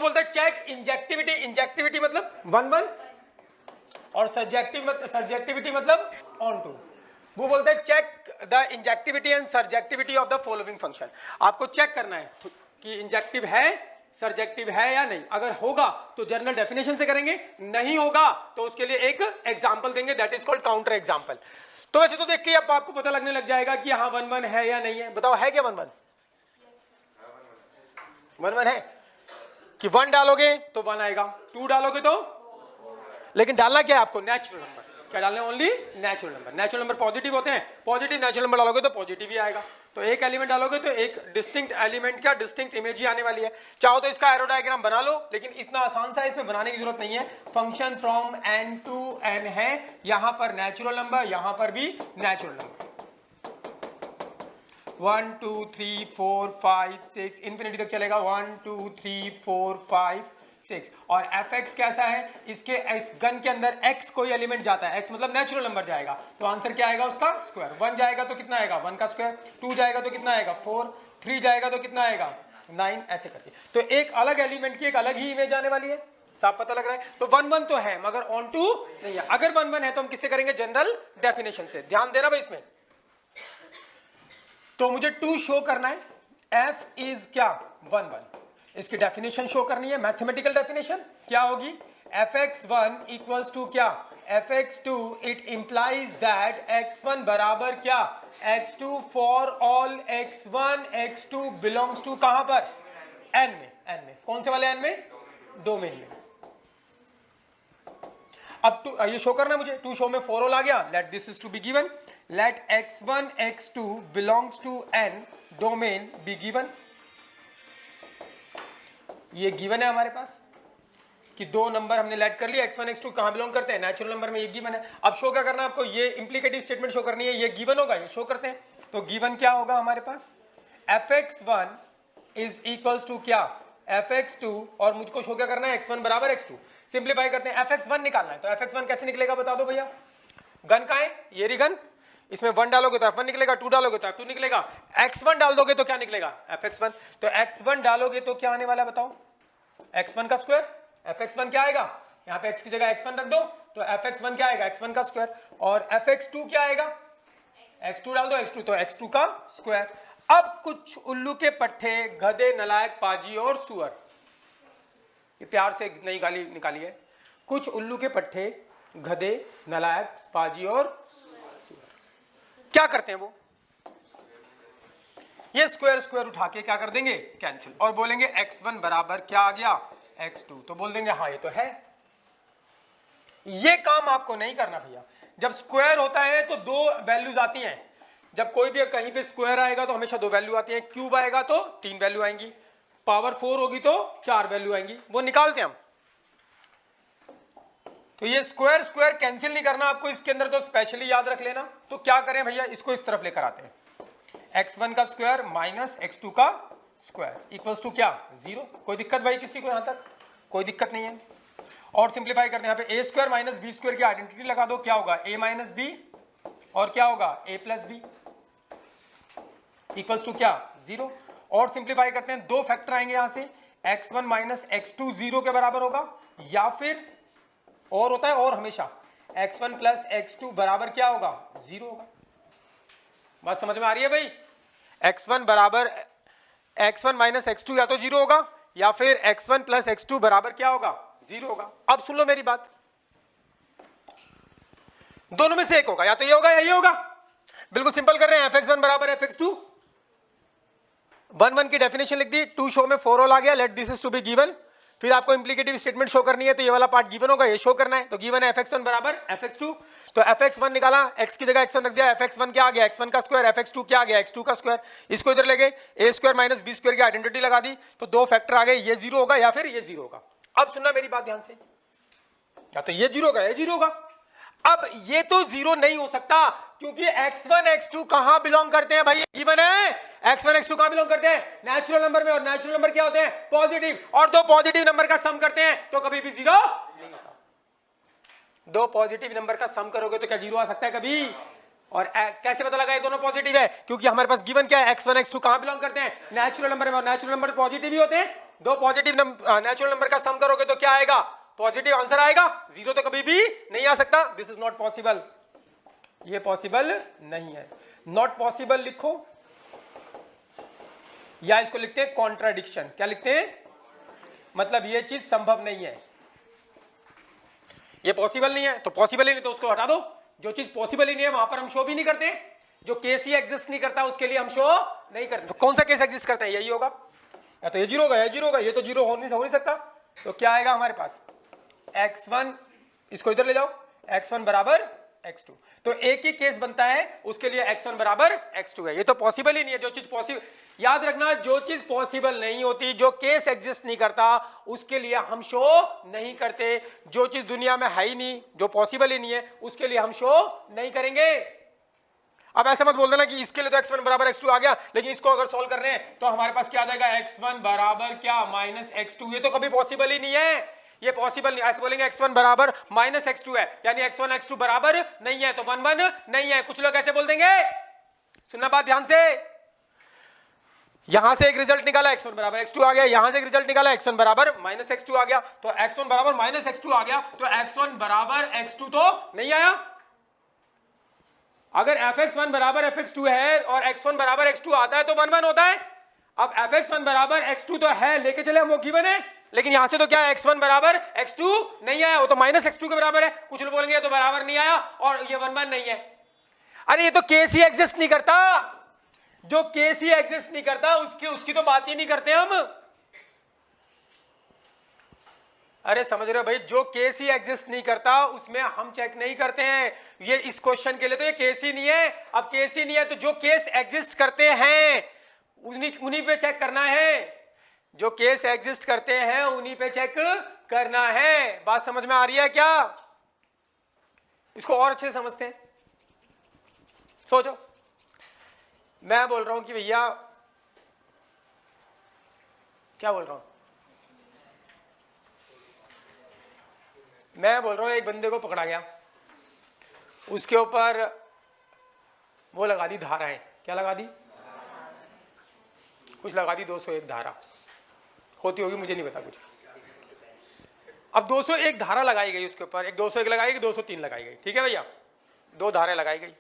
बोलता है check injectivity, injectivity मतलब 1 1 और सर्जेक्टिविटी मतलब ऑन टू। वो बोलता है check the injectivity and surjectivity of the following function. आपको चेक करना है कि इंजेक्टिव है, सर्जेक्टिव है या नहीं। अगर होगा तो जनरल डेफिनेशन से करेंगे, नहीं होगा तो उसके लिए एक एग्जांपल देंगे, that is called counter example. तो वैसे तो देख के अब आपको पता लगने लग जाएगा कि हाँ 1 1 है या नहीं है। बताओ है क्या 1 1? 1 1 है कि 1 डालोगे तो 1 आएगा, 2 डालोगे तो, लेकिन डालना क्या है आपको? Natural number. क्या डालना है? Only natural number. Natural number positive होते हैं, पॉजिटिव नेचुरल नंबर डालोगे तो पॉजिटिव ही आएगा। तो एक एलिमेंट डालोगे तो एक डिस्टिंक्ट एलिमेंट का डिस्टिंक्ट इमेज ही आने वाली है। चाहो तो इसका एरो डायग्राम बना लो, लेकिन इतना आसान सा इसमें बनाने की जरूरत नहीं है। Function from n to n है, यहां पर नेचुरल नंबर, यहां पर भी नेचुरल नंबर। 1 2 3 4 5 6 इंफिनिटी तक चलेगा। 1 2 3 4 5 6। और fx कैसा है? इसके इस गन के अंदर x कोई एलिमेंट जाता है, x मतलब नेचुरल नंबर जाएगा, तो आंसर क्या आएगा उसका? स्क्वायर। 1 जाएगा तो कितना आएगा? 1 का स्क्वायर। 2 जाएगा तो कितना आएगा? 4। 3 जाएगा तो कितना आएगा? 9। ऐसे करके तो एक अलग एलिमेंट की एक अलग ही इमेज आने वाली है। साफ पता लग रहा है? तो 1 1 तो है मगर ऑन टू नहीं है। अगर 1 1 है तो हम किससे करेंगे? जनरल डेफिनेशन से। ध्यान देना भाई इसमें। तो मुझे 2 शो करना है, f इज क्या? 1 1। इसकी डेफिनेशन शो करनी है, मैथमेटिकल डेफिनेशन क्या होगी? fx1 इक्वल्स टू क्या? fx2। It implies that x1 बराबर क्या? x2 for all x1 x2 belongs to कहां पर? n में। n में कौन से वाले n में? डोमेन में। अब ये शो करना मुझे। 2 शो में 4 ऑल आ गया। Let this is to be given. Let x1 x2 belongs to n domain be given. ये गिवन है हमारे पास कि 2 नंबर हमने लेट कर लिया। x1 x2 कहां बिलोंग करते हैं? नेचुरल नंबर में। ये गिवन है। अब शो क्या करना है आपको? ये इंप्लीकेटिव स्टेटमेंट शो करनी है। ये गिवन होगा, ये शो करते हैं। तो गिवन क्या होगा हमारे पास? fx1 इज इक्वल्स टू क्या? fx2। और मुझको शो क्या करना है? x1 बराबर x2। सिंप्लीफाई करते हैं, fx1 निकालना है। तो fx1 कैसे निकलेगा बता दो भैया। गन का है ये रही गन, इसमें 1 डालोगे तो f1 निकलेगा, 2 डालोगे तो f2 निकलेगा, x1 डाल दोगे तो क्या निकलेगा? fx1। तो x1 डालोगे तो क्या आने वाला है बताओ? x1 का स्क्वायर। fx1 क्या आएगा? यहाँ पे x की जगह x1 रख दो तो fx1 क्या आएगा? x1 का स्क्वायर। और fx2 क्या आएगा? x2 डाल दो, x2 तो x2 का स्क्वायर। अब कुछ उल्लू के पट्टे, गधे, नलायक, पाजी और सुअर, ये प्यार से नई गाली निकाली है। कुछ उल्लू के पट्टे, गधे, नलायक, पाजी और क्या करते हैं? वो ये स्क्वायर स्क्वायर उठा के क्या कर देंगे? कैंसिल। और बोलेंगे x1 बराबर क्या आ गया? x2। तो बोल देंगे हाँ ये तो है। ये काम आपको नहीं करना भैया। जब स्क्वायर होता है तो 2 वैल्यूज आती हैं। जब कोई भी कहीं पे स्क्वायर आएगा तो हमेशा 2 वैल्यू आती हैं। क्यूब आएगा तो 3 वैल्यू आएंगी, पावर 4 होगी तो 4 वैल्यू आएंगी। वो निकालते हैं हम। तो ये स्क्वायर स्क्वायर कैंसिल नहीं करना आपको इसके अंदर, तो स्पेशली याद रख लेना। तो क्या करें भैया, इसको इस तरफ लेकर आते हैं। x1 का स्क्वायर माइनस x2 का स्क्वायर इक्वल्स टू क्या? 0। कोई दिक्कत भाई किसी को? यहां तक कोई दिक्कत नहीं है। और सिंप्लीफाई करते हैं, यहाँ पे a square minus b square की आइडेंटिटी लगा दो। क्या होगा? a माइनस बी और क्या होगा? a plus b equals to क्या? 0। और सिंप्लीफाई करते हैं, 2 फैक्टर आएंगे यहां से। x1 माइनस x2 0 के बराबर होगा, या फिर और होता है और हमेशा x1 प्लस x2 बराबर क्या होगा? 0 होगा। बात समझ में आ रही है भाई? x1 बराबर x1 माइनस x2 या तो 0 होगा, या फिर x1 प्लस x2 बराबर क्या होगा? 0 होगा। अब सुन लो मेरी बात, दोनों में से एक होगा, या तो ये होगा या ये होगा। बिल्कुल सिंपल कर रहे हैं। fx1 बराबर fx2। 1 1 की डेफिनेशन लिख दी। 2 शो में 4 ऑल आ गया। Let this is to be given. फिर आपको इंप्लीकेटिव स्टेटमेंट शो करनी है, तो ये वाला पार्ट गिवन होगा, ये शो करना है। तो गिवन है fx1 बराबर fx2। तो fx1 निकाला, x की जगह x1 रख दिया। fx1 क्या आ गया? x1 का स्क्वायर। fx2 क्या आ गया? x2 का स्क्वायर। इसको इधर ले गए, a square minus b square की आइडेंटिटी लगा दी, तो 2 फैक्टर आ गए। ये 0 होगा या फिर ये 0 होगा। अब सुनना मेरी बात ध्यान से, या तो ये 0 होगा या 0 होगा। अब ये तो 0 नहीं हो सकता, क्योंकि x1 x2 कहां बिलोंग करते हैं भाई? गिवन है x1 x2 कहां बिलोंग करते हैं? नेचुरल नंबर में। और नेचुरल नंबर क्या होते हैं? पॉजिटिव। और 2 पॉजिटिव नंबर का सम करते हैं तो कभी भी 0 नहीं होता। 2 पॉजिटिव नंबर का सम करोगे तो क्या 0 आ सकता है कभी? और कैसे पता लगा ये दोनों पॉजिटिव है? क्योंकि हमारे पास गिवन क्या है? x1 x2 कहां बिलोंग करते हैं? नेचुरल नंबर में। और नेचुरल नंबर पॉजिटिव ही होते हैं। दो पॉजिटिव नेचुरल नंबर का सम करोगे तो क्या आएगा? पॉजिटिव आंसर आएगा, जीरो तो कभी भी नहीं आ सकता। दिस इज नॉट पॉसिबल, ये पॉसिबल नहीं है। नॉट पॉसिबल लिखो या इसको लिखते हैं कॉन्ट्राडिक्शन। क्या लिखते हैं? मतलब ये चीज संभव नहीं है, ये पॉसिबल नहीं है। तो पॉसिबल ही नहीं तो उसको हटा दो। जो चीज पॉसिबल ही नहीं है वहां पर हम शो भी नहीं करते। जो केस ही एग्जिस्ट नहीं करता उसके लिए हम शो नहीं करते। तो कौन सा केस एग्जिस्ट करता है? यही होगा, या तो ये जीरो होगा, या जीरो होगा। ये तो जीरो हो नहीं सकता। तो क्या आएगा हमारे पास? x1, इसको इधर ले जाओ, x1 बराबर x2। तो एक ही केस बनता है, उसके लिए x1 बराबर x2 है। ये तो पॉसिबल ही नहीं है। जो चीज पॉसिबल, याद रखना, जो चीज पॉसिबल नहीं होती, जो केस एग्जिस्ट नहीं करता, उसके लिए हम शो नहीं करते। जो चीज दुनिया में है ही नहीं, जो पॉसिबल ही नहीं है, उसके लिए हम शो नहीं करेंगे। अब ऐसा मत बोल देना कि इसके लिए तो x1 बराबर x2 आ गया, लेकिन इसको अगर सॉल्व कर रहे हैं तो हमारे पास क्या आ जाएगा? x1 बराबर क्या? Minus x2। ये तो कभी पॉसिबल ही नहीं है, ये पॉसिबल नहीं। ऐसे बोलेंगे x1 बराबर माइनस x2 है, यानी x1 x2 बराबर नहीं है, तो 1 1 नहीं है। कुछ लोग ऐसे बोल देंगे, सुनना बात ध्यान से। यहां से एक रिजल्ट निकाला, x1 बराबर x2 आ गया। यहां से एक रिजल्ट निकाला, x1 बराबर माइनस x2 आ गया। तो x1 बराबर माइनस x2 आ गया, तो x1 बराबर x2 तो नहीं आया। अगर fx1 बराबर fx2 है और x1 बराबर x2 आता है तो 1 1 होता है। अब fx1 बराबर x2 तो है, लेके चले हम, वो गिवन है। लेकिन यहां से तो क्या है? x1 बराबर x2 नहीं आया, वो तो माइनस x2 के बराबर है। कुछ लोग बोलेंगे ये तो बराबर नहीं आया और ये 1 1 नहीं है। अरे ये तो केस ही एग्जिस्ट नहीं करता। जो केस ही एग्जिस्ट नहीं करता उसकी तो बात ही नहीं करते हम। अरे समझ रहे हो भाई? जो केस ही एग्जिस्ट नहीं करता उसमें हम चेक नहीं करते हैं। ये इस क्वेश्चन के लिए तो ये केस ही नहीं है। अब केस ही नहीं है तो जो केस एग्जिस्ट करते हैं उन्हीं पे चेक करना है। जो केस एग्जिस्ट करते हैं उन्हीं पे चेक करना है। बात समझ में आ रही है क्या? इसको और अच्छे से समझते हैं। सोचो, मैं बोल रहा हूं कि भैया, क्या बोल रहा हूं? मैं बोल रहा हूं एक बंदे को पकड़ा गया, उसके ऊपर वो लगा दी धाराएं। क्या लगा दी? कुछ लगा दी 201 धारा होती होगी, मुझे नहीं पता कुछ। अब 201 धारा लगाई गई उसके ऊपर, एक 201 लगाई गई, 203 लगाई गई। ठीक है भैया, दो धाराएं लगाई गई।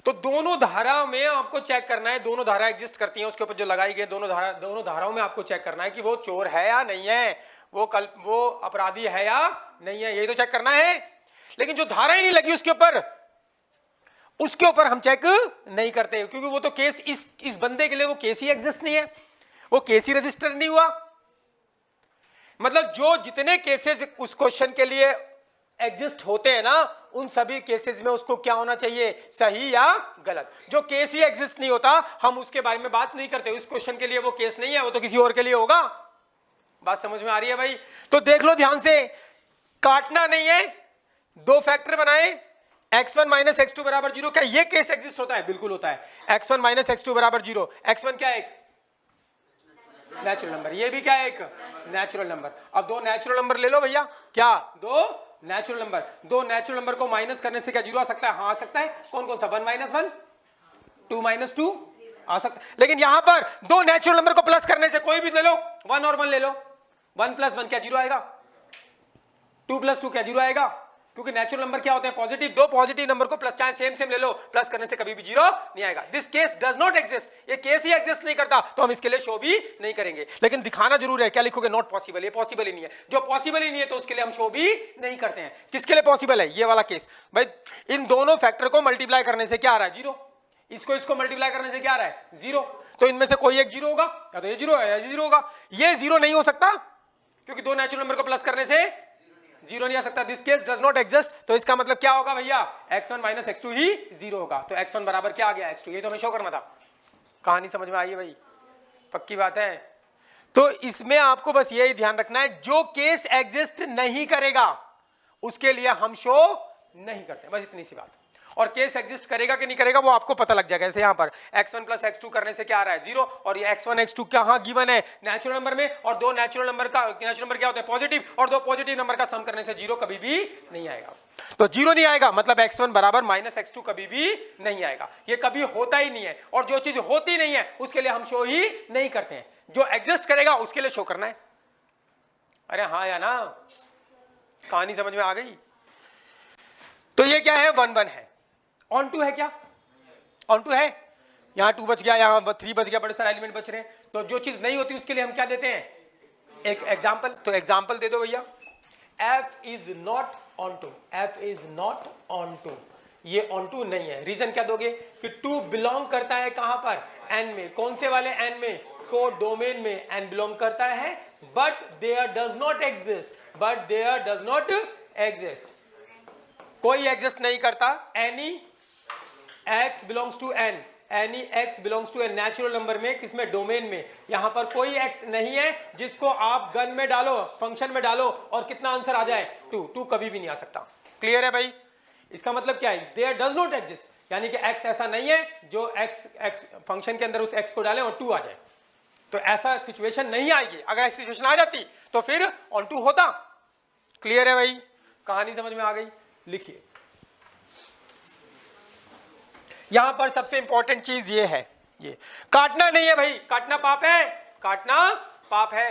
तो दोनों धारा में आपको चेक करना है, दोनों धारा एग्जिस्ट करती हैं उसके ऊपर जो लगाई गई। दोनों धाराओं में आपको चेक करना है कि वो चोर है या नहीं है, वो अपराधी है या नहीं है, यही तो चेक करना है। लेकिन जो धारा ही नहीं लगी उसके ऊपर हम चेक नहीं करते, क्योंकि वो तो केस इस बंदे के लिए वो केस ही एग्जिस्ट नहीं है, वो केस ही रजिस्टर नहीं हुआ। मतलब जो जितने केसेस उस क्वेश्चन के लिए एग्जिस्ट होते हैं ना, उन सभी केसेस में उसको क्या होना चाहिए? सही या गलत। जो केस ही एग्जिस्ट नहीं होता हम उसके बारे में बात नहीं करते। उस क्वेश्चन के लिए वो केस नहीं है, वो तो किसी और के लिए होगा। बात समझ में आ रही है भाई? तो देख लो ध्यान से, काटना नहीं है। दो फैक्टर बनाए, x1 माइनस x2 बराबर 0। क्या ये केस एग्जिस्ट होता है? बिल्कुल होता है। x1 माइनस x2 बराबर 0। x1 क्या है? एक नेचुरल नंबर। ये भी क्या है? एक नेचुरल नंबर। अब दो नेचुरल नंबर ले लो भैया। क्या? दो नेचुरल नंबर। दो नेचुरल नंबर को माइनस करने से क्या 0 आ सकता है? हाँ आ सकता है। कौन कौन सा? 1 माइनस 1, 2 माइनस 2 आ सकता है। लेकिन यहां पर दो नेचुरल नंबर को प्लस करने से कोई भी ले लो, 1 और 1 ले लो, 1 प्लस 1 क्या 0 आएगा? 2 प्लस 2 क्या 0 आएगा? क्योंकि नेचुरल नंबर क्या होते हैं? पॉजिटिव। दो पॉजिटिव नंबर को प्लस, चाहे सेम ले लो, प्लस करने से कभी भी 0 नहीं आएगा। This case does not exist. ये केस ही एग्जिस्ट नहीं करता तो हम इसके लिए शो भी नहीं करेंगे। लेकिन दिखाना जरूर है। क्या लिखोगे? Not possible. ये पॉसिबल ही नहीं है। जो पॉसिबल ही नहीं है तो उसके लिए हम शो भी नहीं करते हैं। किसके लिए पॉसिबल है? ये वाला केस। भाई इन दोनों फैक्टर को मल्टीप्लाई करने से क्या आ रहा है? 0। इसको मल्टीप्लाई करने से क्या आ रहा है? 0। तो इनमें से कोई एक 0 होगा, या तो ये 0 है या ये 0 होगा। ये 0 नहीं हो सकता क्योंकि दो नेचुरल नंबर को प्लस करने से 0 नहीं आ सकता। This case does not exist. तो इसका मतलब क्या होगा भैया? x1 माइनस x2 ही 0 होगा। तो x1 बराबर क्या आ गया? x2। ये तो हमें शो करना था। कहानी समझ में आई है भाई? पक्की बात है। तो इसमें आपको बस यही ध्यान रखना है, जो केस एग्जिस्ट नहीं करेगा उसके लिए हम शो नहीं करते, बस इतनी सी बात। और केस एग्जिस्ट करेगा कि नहीं करेगा वो आपको पता लग जाएगा। जैसे यहाँ पर x1 प्लस x2 करने से क्या आ रहा है 0, और ये x1 x2 कहाँ गिवन है नेचुरल नंबर में, और दो नेचुरल नंबर क्या होता है पॉजिटिव, और दो पॉजिटिव नंबर का सम करने से 0 कभी भी नहीं आएगा। तो 0 नहीं आएगा मतलब x1 बराबर माइनस x2 कभी भी नहीं आएगा, ये कभी होता ही नहीं है। और जो चीज होती नहीं है उसके लिए हम शो ही नहीं करते हैं, जो एग्जिस्ट करेगा उसके लिए शो करना है। अरे हाँ या ना, कहानी समझ में आ गई। तो ये क्या है 1 1 है, ऑन टू है, क्या ऑन टू है, यहाँ 2 बच गया, यहाँ 3 बच गया, बड़े सारे एलिमेंट बच रहे हैं। तो जो चीज नहीं होती उसके लिए हम क्या देते हैं एक एग्जाम्पल। तो एग्जाम्पल दे दो भैया, f is not onto, f is not onto, ये ऑन टू नहीं है। रीजन क्या दोगे कि 2 बिलोंग करता है कहां पर n में, कौन से वाले n में, को डोमेन में n बिलोंग करता है, but there does not exist, but there does not exist, कोई एग्जिस्ट नहीं करता, any x belongs to n, any x belongs to n natural number में, किसमें डोमेन में, यहां पर कोई x नहीं है जिसको आप गन में डालो, फंक्शन में डालो और कितना आंसर आ जाए 2, 2 कभी भी नहीं आ सकता। क्लियर है भाई, इसका मतलब क्या है देयर डज नॉट एग्जिस्ट, यानी कि x ऐसा नहीं है जो x फंक्शन के अंदर उस x को डालें और 2 आ जाए। तो ऐसा सिचुएशन नहीं आएगी, अगर ऐसी सिचुएशन आ जाती तो फिर ऑन टू होता। क्लियर है भाई, कहानी समझ में आ गई। लिखिए यहां पर सबसे इंपॉर्टेंट चीज ये है, ये काटना नहीं है भाई, काटना पाप है, काटना पाप है।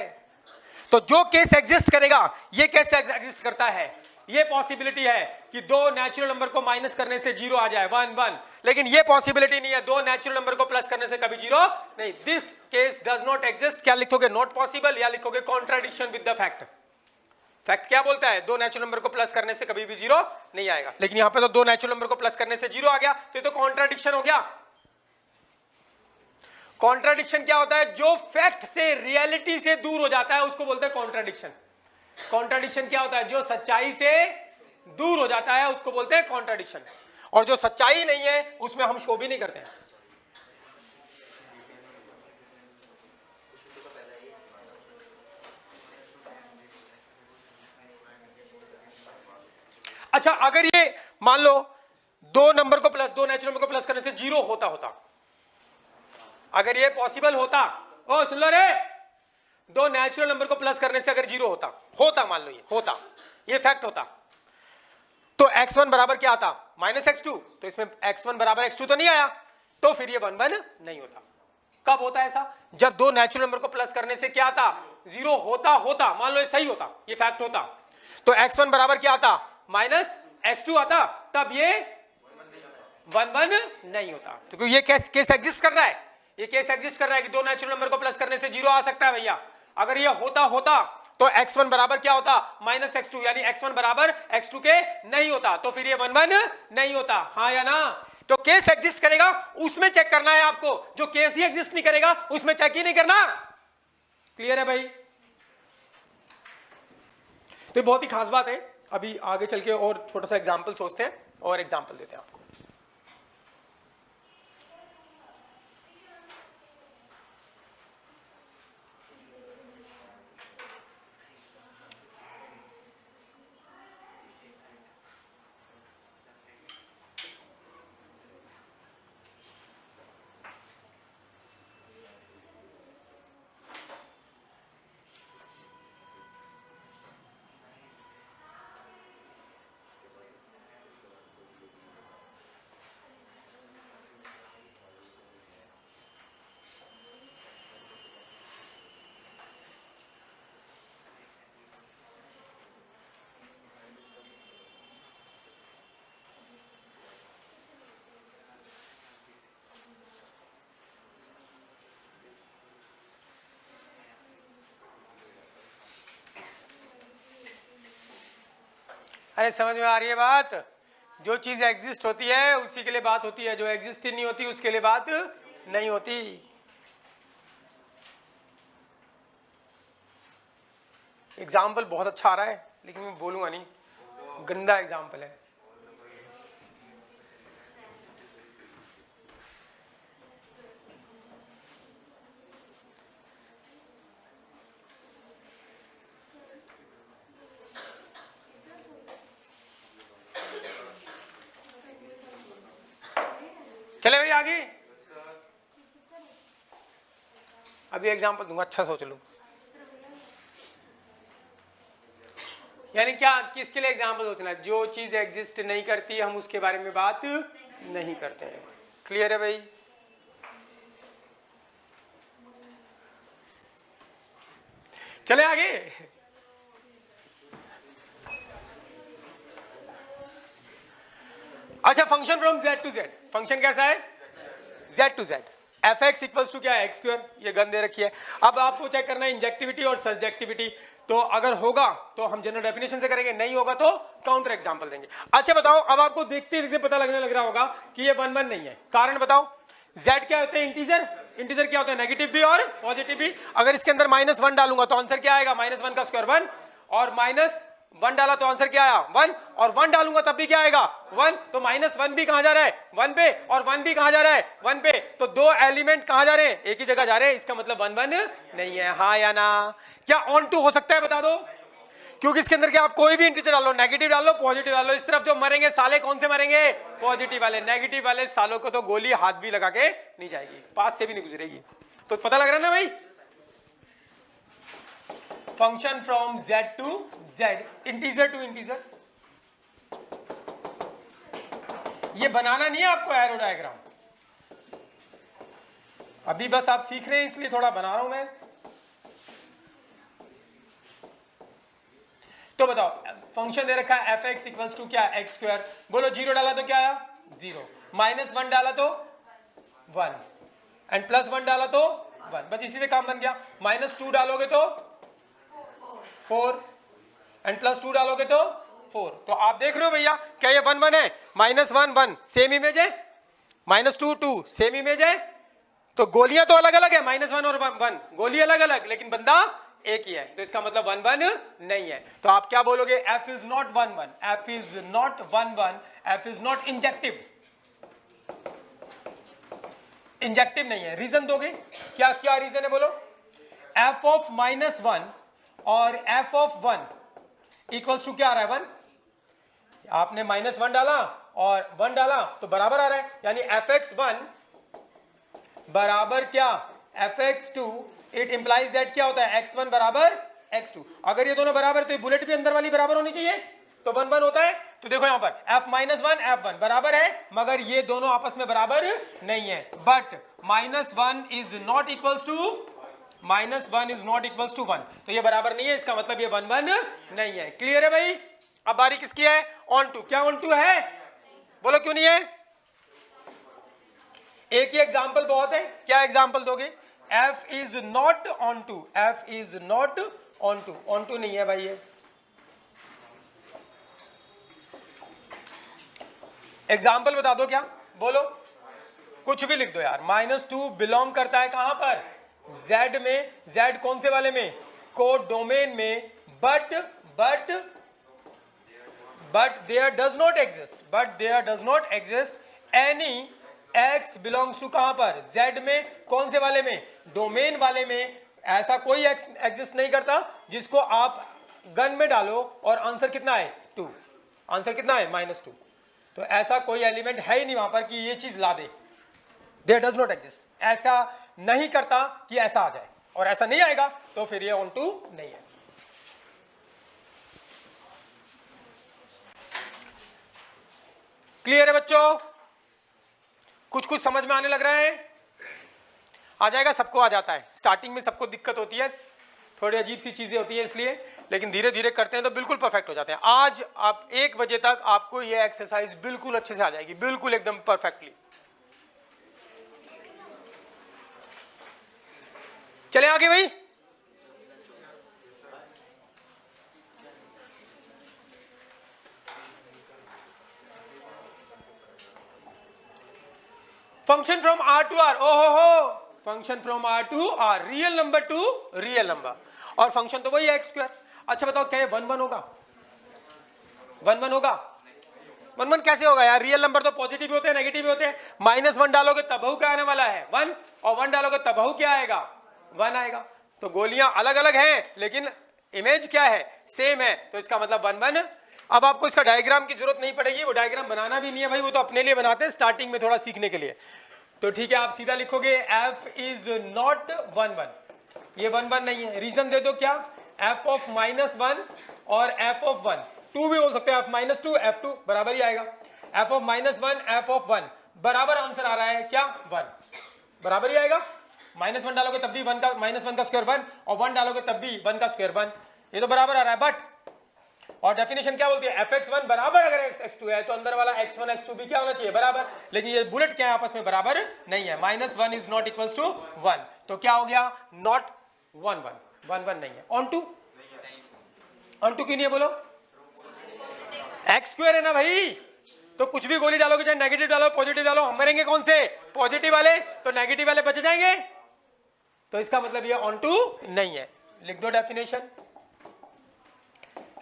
तो जो केस एग्जिस्ट करेगा, ये केस एग्जिस्ट करता है, ये पॉसिबिलिटी है कि दो नेचुरल नंबर को माइनस करने से 0 आ जाए 1 1, लेकिन ये पॉसिबिलिटी नहीं है दो नेचुरल नंबर को प्लस करने से कभी 0 नहीं। This case does not exist, क्या लिखोगे नॉट पॉसिबल, या लिखोगे contradiction with the fact. Fact क्या बोलता है दो नेचुरल नंबर को प्लस करने से कभी भी 0 नहीं आएगा, लेकिन यहां पे तो दो नेचुरल नंबर को प्लस करने से 0 आ गया, तो ये तो कॉन्ट्राडिक्शन हो गया। कॉन्ट्राडिक्शन क्या होता है, जो फैक्ट से रियलिटी से दूर हो जाता है उसको बोलते हैं कॉन्ट्राडिक्शन। कॉन्ट्राडिक्शन क्या होता है, जो सच्चाई से दूर हो जाता है उसको बोलते हैं कॉन्ट्राडिक्शन, और जो सच्चाई नहीं है उसमें हम शो भी नहीं करते हैं। अच्छा अगर ये मान लो दो नंबर को प्लस, दो नेचुरल नंबर को प्लस करने से 0 होता, अगर ये पॉसिबल होता, ओ सुन लो रे, दो नेचुरल नंबर को प्लस करने से अगर 0 होता मान लो ये होता, ये फैक्ट होता, तो x1 बराबर क्या आता माइनस x2, तो इसमें x1 बराबर x2 तो नहीं आया, तो फिर ये 1 1 नहीं होता। कब होता है ऐसा, जब दो नेचुरल नंबर को प्लस करने से क्या आता 0 होता, मान लो ये सही होता, ये फैक्ट होता, तो x1 बराबर क्या आता माइनस x2 आता, तब ये 1 1 नहीं होता। तो क्योंकि ये केस एग्जिस्ट कर रहा है, ये केस एग्जिस्ट कर रहा है कि दो नेचुरल नंबर को प्लस करने से 0 आ सकता है भैया। अगर ये होता तो x1 बराबर क्या होता माइनस x2, यानी x1 बराबर x2 के नहीं होता, तो फिर ये 1 1 नहीं होता, हाँ या ना। तो केस एग्जिस्ट करेगा उसमें चेक करना है आपको, जो केस ही एग्जिस्ट नहीं करेगा उसमें चेक ही नहीं करना। क्लियर है भाई, तो ये बहुत ही खास बात है। अभी आगे चल के और छोटा सा एग्जाम्पल सोचते हैं और एग्जाम्पल देते हैं आपको। अरे समझ में आ रही है बात, जो चीज एग्जिस्ट होती है उसी के लिए बात होती है, जो एग्जिस्ट ही नहीं होती उसके लिए बात नहीं होती। एग्जाम्पल बहुत अच्छा आ रहा है लेकिन मैं बोलूंगा नहीं, गंदा एग्जाम्पल है। चले भाई आगे, अभी एग्जांपल दूंगा, अच्छा सोच लो। यानी क्या, किसके लिए एग्जांपल सोचना है? जो चीज एग्जिस्ट नहीं करती हम उसके बारे में बात नहीं करते हैं। क्लियर है भाई? चले आगे। अच्छा, function from z to z, function कैसा है? Z to z. F x equals to क्या है? X square. ये गन दे रखी है। अब आपको चेक करना है इंजेक्टिविटी और सब्जेक्टिविटी। तो अगर होगा तो हम जनरल डेफिनेशन से करेंगे, नहीं होगा तो काउंटर एग्जांपल देंगे। अच्छा बताओ, अब आपको देखते देखते पता लगने लग रहा होगा कि ये 1 1 नहीं है। कारण बताओ। z क्या होते हैं? इंटीजर। इंटीजर क्या होता है? नेगेटिव भी और पॉजिटिव भी। अगर इसके अंदर -1 डालूंगा तो आंसर क्या आएगा? -1 का स्क्वायर 1, और -1 डाला तो आंसर क्या आया? 1, और 1 डालूंगा तब भी क्या आएगा? 1। तो -1 भी कहां जा रहा है? 1 पे, और 1 भी कहां जा रहा है? 1 पे। तो दो एलिमेंट कहां जा रहे हैं? एक ही जगह जा रहे हैं। इसका मतलब 1 1 नहीं है। हाँ या ना? क्या ऑन टू हो सकता है? बता दो। क्योंकि इसके अंदर क्या, आप कोई भी इंटीजर डालो, नेगेटिव डालो, पॉजिटिव डालो, इस तरफ जो मरेंगे साले कौन से मरेंगे? पॉजिटिव वाले। नेगेटिव वाले सालों को तो गोली हाथ भी लगा के नहीं जाएगी, पास से भी नहीं गुजरेगी। तो पता लग रहा है ना भाई? Function from z to z, integer to integer. ये बनाना नहीं है आपको एरो डायग्राम, अभी बस आप सीख रहे हैं इसलिए थोड़ा बना रहा हूं मैं। तो बताओ, फंक्शन दे रखा है एफ एक्स इक्वल्स टू क्या? X square. बोलो 0 डाला तो क्या आया? 0, -1 डाला तो 1, एंड +1 डाला तो 1। बस इसी से काम बन गया। -2 डालोगे तो 4, एंड +2 डालोगे तो 4। तो आप देख रहे हो भैया, क्या ये 1 1 है? -1 1 सेम इमेज है, -2 2 सेम इमेज है। तो गोलियां तो अलग अलग है, -1 और 1 गोली अलग अलग, लेकिन बंदा एक ही है। तो इसका मतलब 1 1 नहीं है। तो आप क्या बोलोगे? f is not 1 1, f is not 1 1, f is not injective. Injective नहीं है। रीजन दोगे? क्या क्या रीजन है बोलो? f ऑफ -1 और f ऑफ 1 इक्वल्स टू क्या आ रहा है? 1। आपने -1 डाला और 1 डाला तो बराबर आ रहा है, यानी fx1 बराबर क्या? fx2। इट इंप्लाइज दैट क्या होता है? x1 बराबर x2। अगर ये दोनों बराबर तो ये बुलेट भी अंदर वाली बराबर होनी चाहिए, तो 1 1 होता है। तो देखो यहां पर f -1 f1 बराबर है, मगर ये दोनों आपस में बराबर नहीं है। But -1 is not equals to -1 तो ये बराबर नहीं है। इसका मतलब ये 1 1 नहीं है। क्लियर है भाई? अब बारी किसकी है? Onto. क्या ऑन टू है? बोलो क्यों नहीं है? एक ही एग्जाम्पल बहुत है। क्या एग्जाम्पल दोगे? f is not onto, f is not onto नहीं है भाई ये। एग्जाम्पल बता दो क्या? बोलो, कुछ भी लिख दो यार। -2 बिलोंग करता है कहां पर? z में। z कौन से वाले में? को डोमेन में। But there does not exist any x belongs to कहां पर? z में। कौन से वाले में? डोमेन वाले में। ऐसा कोई x एग्जिस्ट नहीं करता जिसको आप गन में डालो और आंसर कितना है? 2। आंसर कितना है? -2। तो ऐसा कोई एलिमेंट है ही नहीं वहां पर कि ये चीज ला दे। There does not exist. ऐसा नहीं करता कि ऐसा आ जाए, और ऐसा नहीं आएगा तो फिर ये ऑन टू नहीं है। क्लियर है बच्चों? कुछ कुछ समझ में आने लग रहा है? आ जाएगा, सबको आ जाता है। स्टार्टिंग में सबको दिक्कत होती है, थोड़ी अजीब सी चीजें होती है इसलिए, लेकिन धीरे धीरे करते हैं तो बिल्कुल परफेक्ट हो जाते हैं। आज आप 1 बजे तक आपको ये एक्सरसाइज बिल्कुल अच्छे से आ जाएगी, बिल्कुल एकदम परफेक्टली। चले आगे भाई। Function from R to R। ओहो, function from R to R, real number to real number, और फंक्शन तो वही है x स्क्वायर। अच्छा बताओ, क्या 1 1 होगा? 1 1 होगा? 1 1 कैसे होगा यार? रियल नंबर तो पॉजिटिव भी होते हैं, नेगेटिव भी होते हैं। -1 डालोगे तब क्या आने वाला है? 1, और 1 डालोगे तब क्या आएगा? 1 आएगा। तो गोलियां अलग अलग हैं लेकिन इमेज क्या है? सेम है। तो इसका मतलब 1 1। अब आपको इसका डायग्राम की जरूरत नहीं पड़ेगी, वो डायग्राम बनाना भी नहीं है भाई, वो तो अपने लिए बनाते हैं स्टार्टिंग में थोड़ा सीखने के लिए। तो ठीक है, आप सीधा लिखोगे f इज नॉट 1 1, ये 1 1 नहीं है। रीजन दे दो क्या, f ऑफ -1 और f ऑफ 1, 2 भी बोल सकते हैं, f -2 f2 बराबर ही आएगा। f ऑफ -1 f ऑफ 1 बराबर आंसर आ रहा है क्या, 1 बराबर ही आएगा। -1 डालोगे तब भी 1 का -1 का स्क्वायर 1, और 1 डालोगे तब भी 1 का स्क्वायर 1, ये तो बराबर आ रहा है। बट और डेफिनेशन क्या बोलती है, fx1 बराबर अगर x2 है तो अंदर वाला x1 x2 भी क्या होना चाहिए, बराबर। लेकिन ये बुलेट क्या है, आपस में बराबर नहीं है। -1 इज नॉट इक्वल्स टू 1, तो क्या हो गया, नॉट 1 1 1 1 नहीं है। ऑन टू क्यों नहीं है बोलो, x2 है ना भाई, तो कुछ भी गोली डालोगे, चाहे नेगेटिव डालो पॉजिटिव डालो, हम मरेंगे कौन से, पॉजिटिव वाले, तो नेगेटिव वाले बच जाएंगे। तो इसका मतलब ये ऑन टू नहीं है। लिख दो definition,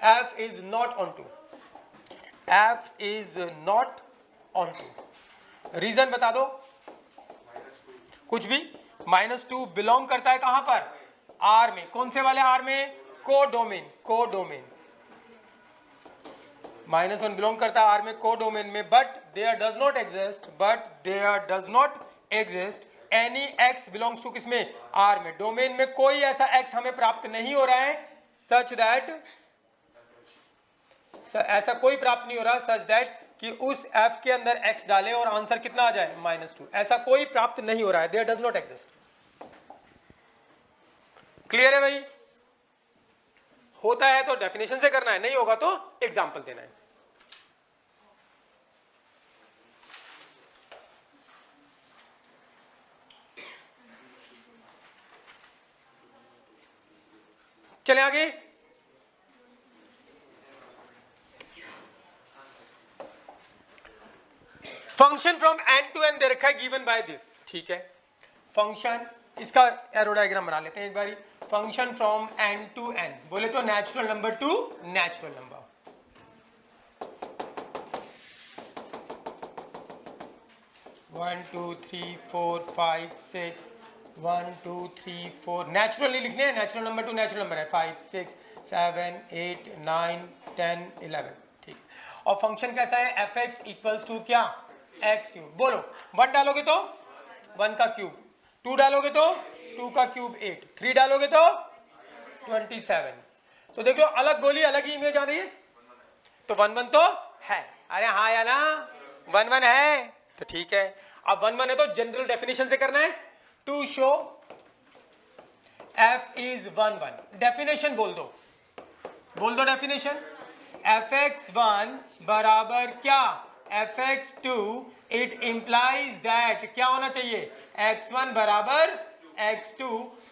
f is not onto, f is not onto। Reason बता दो, कुछ भी। -2 बिलोंग करता है कहां पर, R में, कौन से वाले R में, कोडोमेन, कोडोमेन। -1 बिलोंग करता है R में, कोडोमेन में, but there does not exist any x belongs to किसमें, R में। डोमेन में कोई ऐसा x हमें प्राप्त नहीं हो रहा है सच दैट, ऐसा कोई प्राप्त नहीं हो रहा सच दैट कि उस f के अंदर x डालें और आंसर कितना आ जाए, -2, ऐसा कोई प्राप्त नहीं हो रहा है। There does not exist. Clear है भाई, होता है तो डेफिनेशन से करना है, नहीं होगा तो एग्जांपल देना है। चले आगे। Function from N to N दे रखा है, गिवन बाय दिस, ठीक है। फंक्शन, इसका एरो डायग्राम बना लेते हैं एक बारी। Function from N to n, बोले तो natural number to natural number. One two three four 5 6, 1 2 3 4, naturally लिखने हैं, natural number to natural number है, 5 6 7 8 9 10 11, ठीक। और फंक्शन कैसा है, fx इक्वल्स टू क्या, x क्यूब। बोलो 1 डालोगे तो 1 का क्यूब, 2 डालोगे तो 2 का क्यूब 8, 3 डालोगे तो 27। तो देखो अलग गोली अलग ही इमेज आ रही है, तो 1 1 तो है, अरे हाँ या ना, 1 1 है तो ठीक है। अब 1 1 है तो जनरल डेफिनेशन से करना है, to show f is 1 1। Definition बोल दो डेफिनेशन, fx1 बराबर क्या, fx2, इट इंप्लाइज दैट क्या होना चाहिए, x1 बराबर x2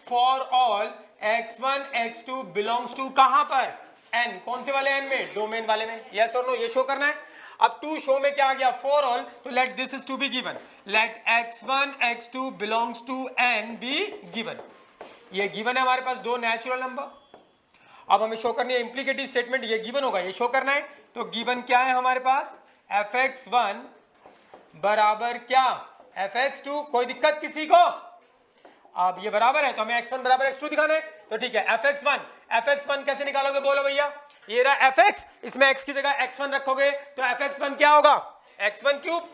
for all x1 x2 belongs to कहां पर, n, कौन से वाले n में, डोमेन वाले में। यस और नो, ये शो करना है। अब टू शो में क्या आ गया, फॉर ऑल, तो let this is to be given, let x1 x2 belongs to n be given. ये गिवन है हमारे पास दो नेचुरल नंबर। अब हमें शो करनी है इंप्लीकेटिव स्टेटमेंट, ये गिवन होगा, ये शो करना है। तो गिवन क्या है हमारे पास, fx1 बराबर क्या, fx2, कोई दिक्कत किसी को। अब ये बराबर है तो हमें x1 बराबर x2 दिखाना है, तो ठीक है। fx1 कैसे निकालोगे, बोलो भैया, ये रहा fx, इसमें x की जगह x1 रखोगे तो fx1 क्या होगा, x1 क्यूब,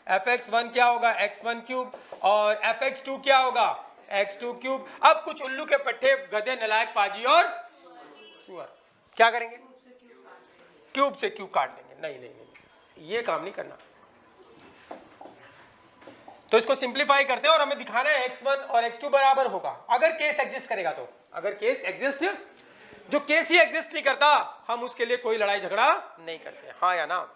fx1 क्या होगा, x1 क्यूब, और fx2 क्या होगा, x2 क्यूब। अब कुछ उल्लू के पट्टे, गधे, नलायक, पाजी और सुअर क्या करेंगे, क्यूब से क्यूब काट देंगे। नहीं, ये काम नहीं करना। तो इसको सिंप्लीफाई करते हैं और हमें दिखाना है x1 और x2 बराबर होगा, अगर केस एग्जिस्ट करेगा तो। अगर केस एग्जिस्ट, जो केस ही एग्जिस्ट नहीं करता हम उसके लिए कोई लड़ाई झगड़ा नहीं करते, हाँ या ना।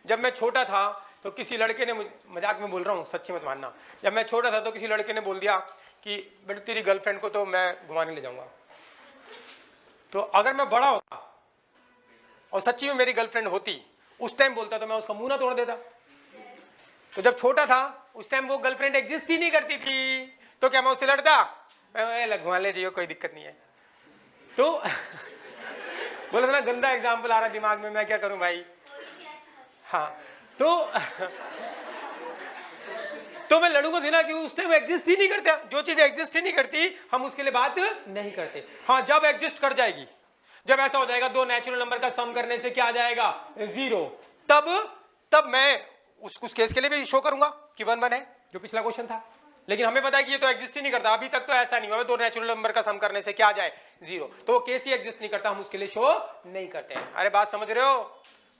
जब मैं छोटा था तो किसी लड़के ने, मजाक में बोल रहा हूँ, सच्ची मत मानना, जब मैं छोटा था तो किसी लड़के ने बोल दिया कि बेटा तेरी गर्लफ्रेंड को तो मैं घुमाने ले जाऊंगा। तो अगर मैं बड़ा होता और सच्ची में मेरी गर्लफ्रेंड होती, उस टाइम बोलता तो मैं उसका मुंह ना तोड़ देता। तो जब छोटा था उस टाइम वो गर्लफ्रेंड एग्जिस्ट ही नहीं करती थी, तो क्या मैं उससे लड़ता, मैं घुमा ले जियो, कोई दिक्कत नहीं है। तो बोला था ना, गंदा एग्जाम्पल आ रहा दिमाग में, मैं क्या करूं भाई। हाँ, तो मैं लड़ूंगा देना कि उस टाइम एग्जिस्ट ही नहीं करता। जो चीज एग्जिस्ट ही नहीं करती हम उसके लिए बात नहीं करते। हाँ, जब एग्जिस्ट कर जाएगी जब ऐसा हो जाएगा दो नेचुरल नंबर का सम करने से क्या आ जाएगा 0, तब मैं उस केस के लिए भी शो करूंगा कि 1 1 है, जो पिछला क्वेश्चन था। लेकिन हमें पता है कि ये तो एग्जिस्ट ही नहीं करता, अभी तक तो ऐसा नहीं हुआ दो नेचुरल नंबर का सम करने से क्या आ जाए 0, तो वो केस ही एग्जिस्ट नहीं करता, हम उसके लिए शो नहीं करते हैं। अरे बात समझ रहे हो,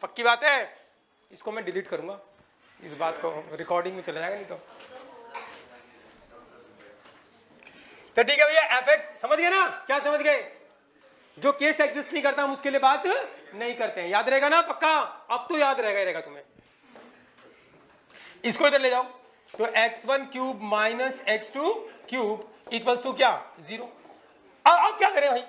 पक्की बात है। इसको मैं डिलीट करूंगा, इस बात को रिकॉर्डिंग में चला जाएगा नहीं तो ठीक है भैया। fx समझ गए ना, क्या समझ गए? जो केस एग्जिस्ट नहीं करता हम उसके लिए बात नहीं करते हैं, याद रहेगा ना पक्का? अब तो याद रहेगा तुम्हें। इसको इधर ले जाओ, तो x1 cube minus x2 cube equals to क्या 0। अब क्या करें भाई,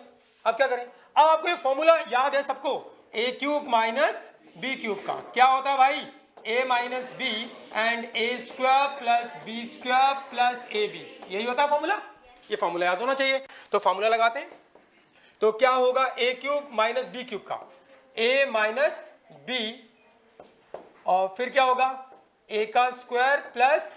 अब क्या करें? अब आपको ये फॉर्मूला याद है सबको, a cube minus b cube का क्या होता है भाई, a minus b and a square plus B square plus a b, यही होता है फॉर्मूला। ये फॉर्मूला याद होना चाहिए, तो फॉर्मूला लगाते हैं। तो क्या होगा a cube minus b cube का, a माइनस बी और फिर क्या होगा a का स्क्वायर प्लस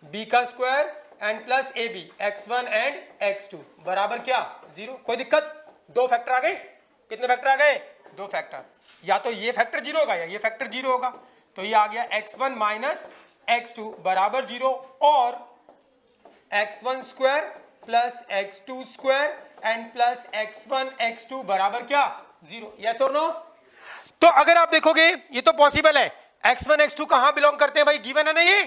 b का square and plus a b, x1 and x2 बराबर क्या 0। कोई दिक्कत? दो फैक्टर आ गए, कितने फैक्टर आ गए? दो फैक्टर, या तो ये फैक्टर 0 होगा या ये फैक्टर 0 होगा। तो ये आ गया x1 माइनस x2 बराबर 0 और x1 square plus x2 square and plus x1 x2 बराबर क्या 0। यस और नो? तो अगर आप देखोगे ये तो पॉसिबल है। x1 x2 कहां बिलोंग करते हैं भाई, गिवन है ना, ये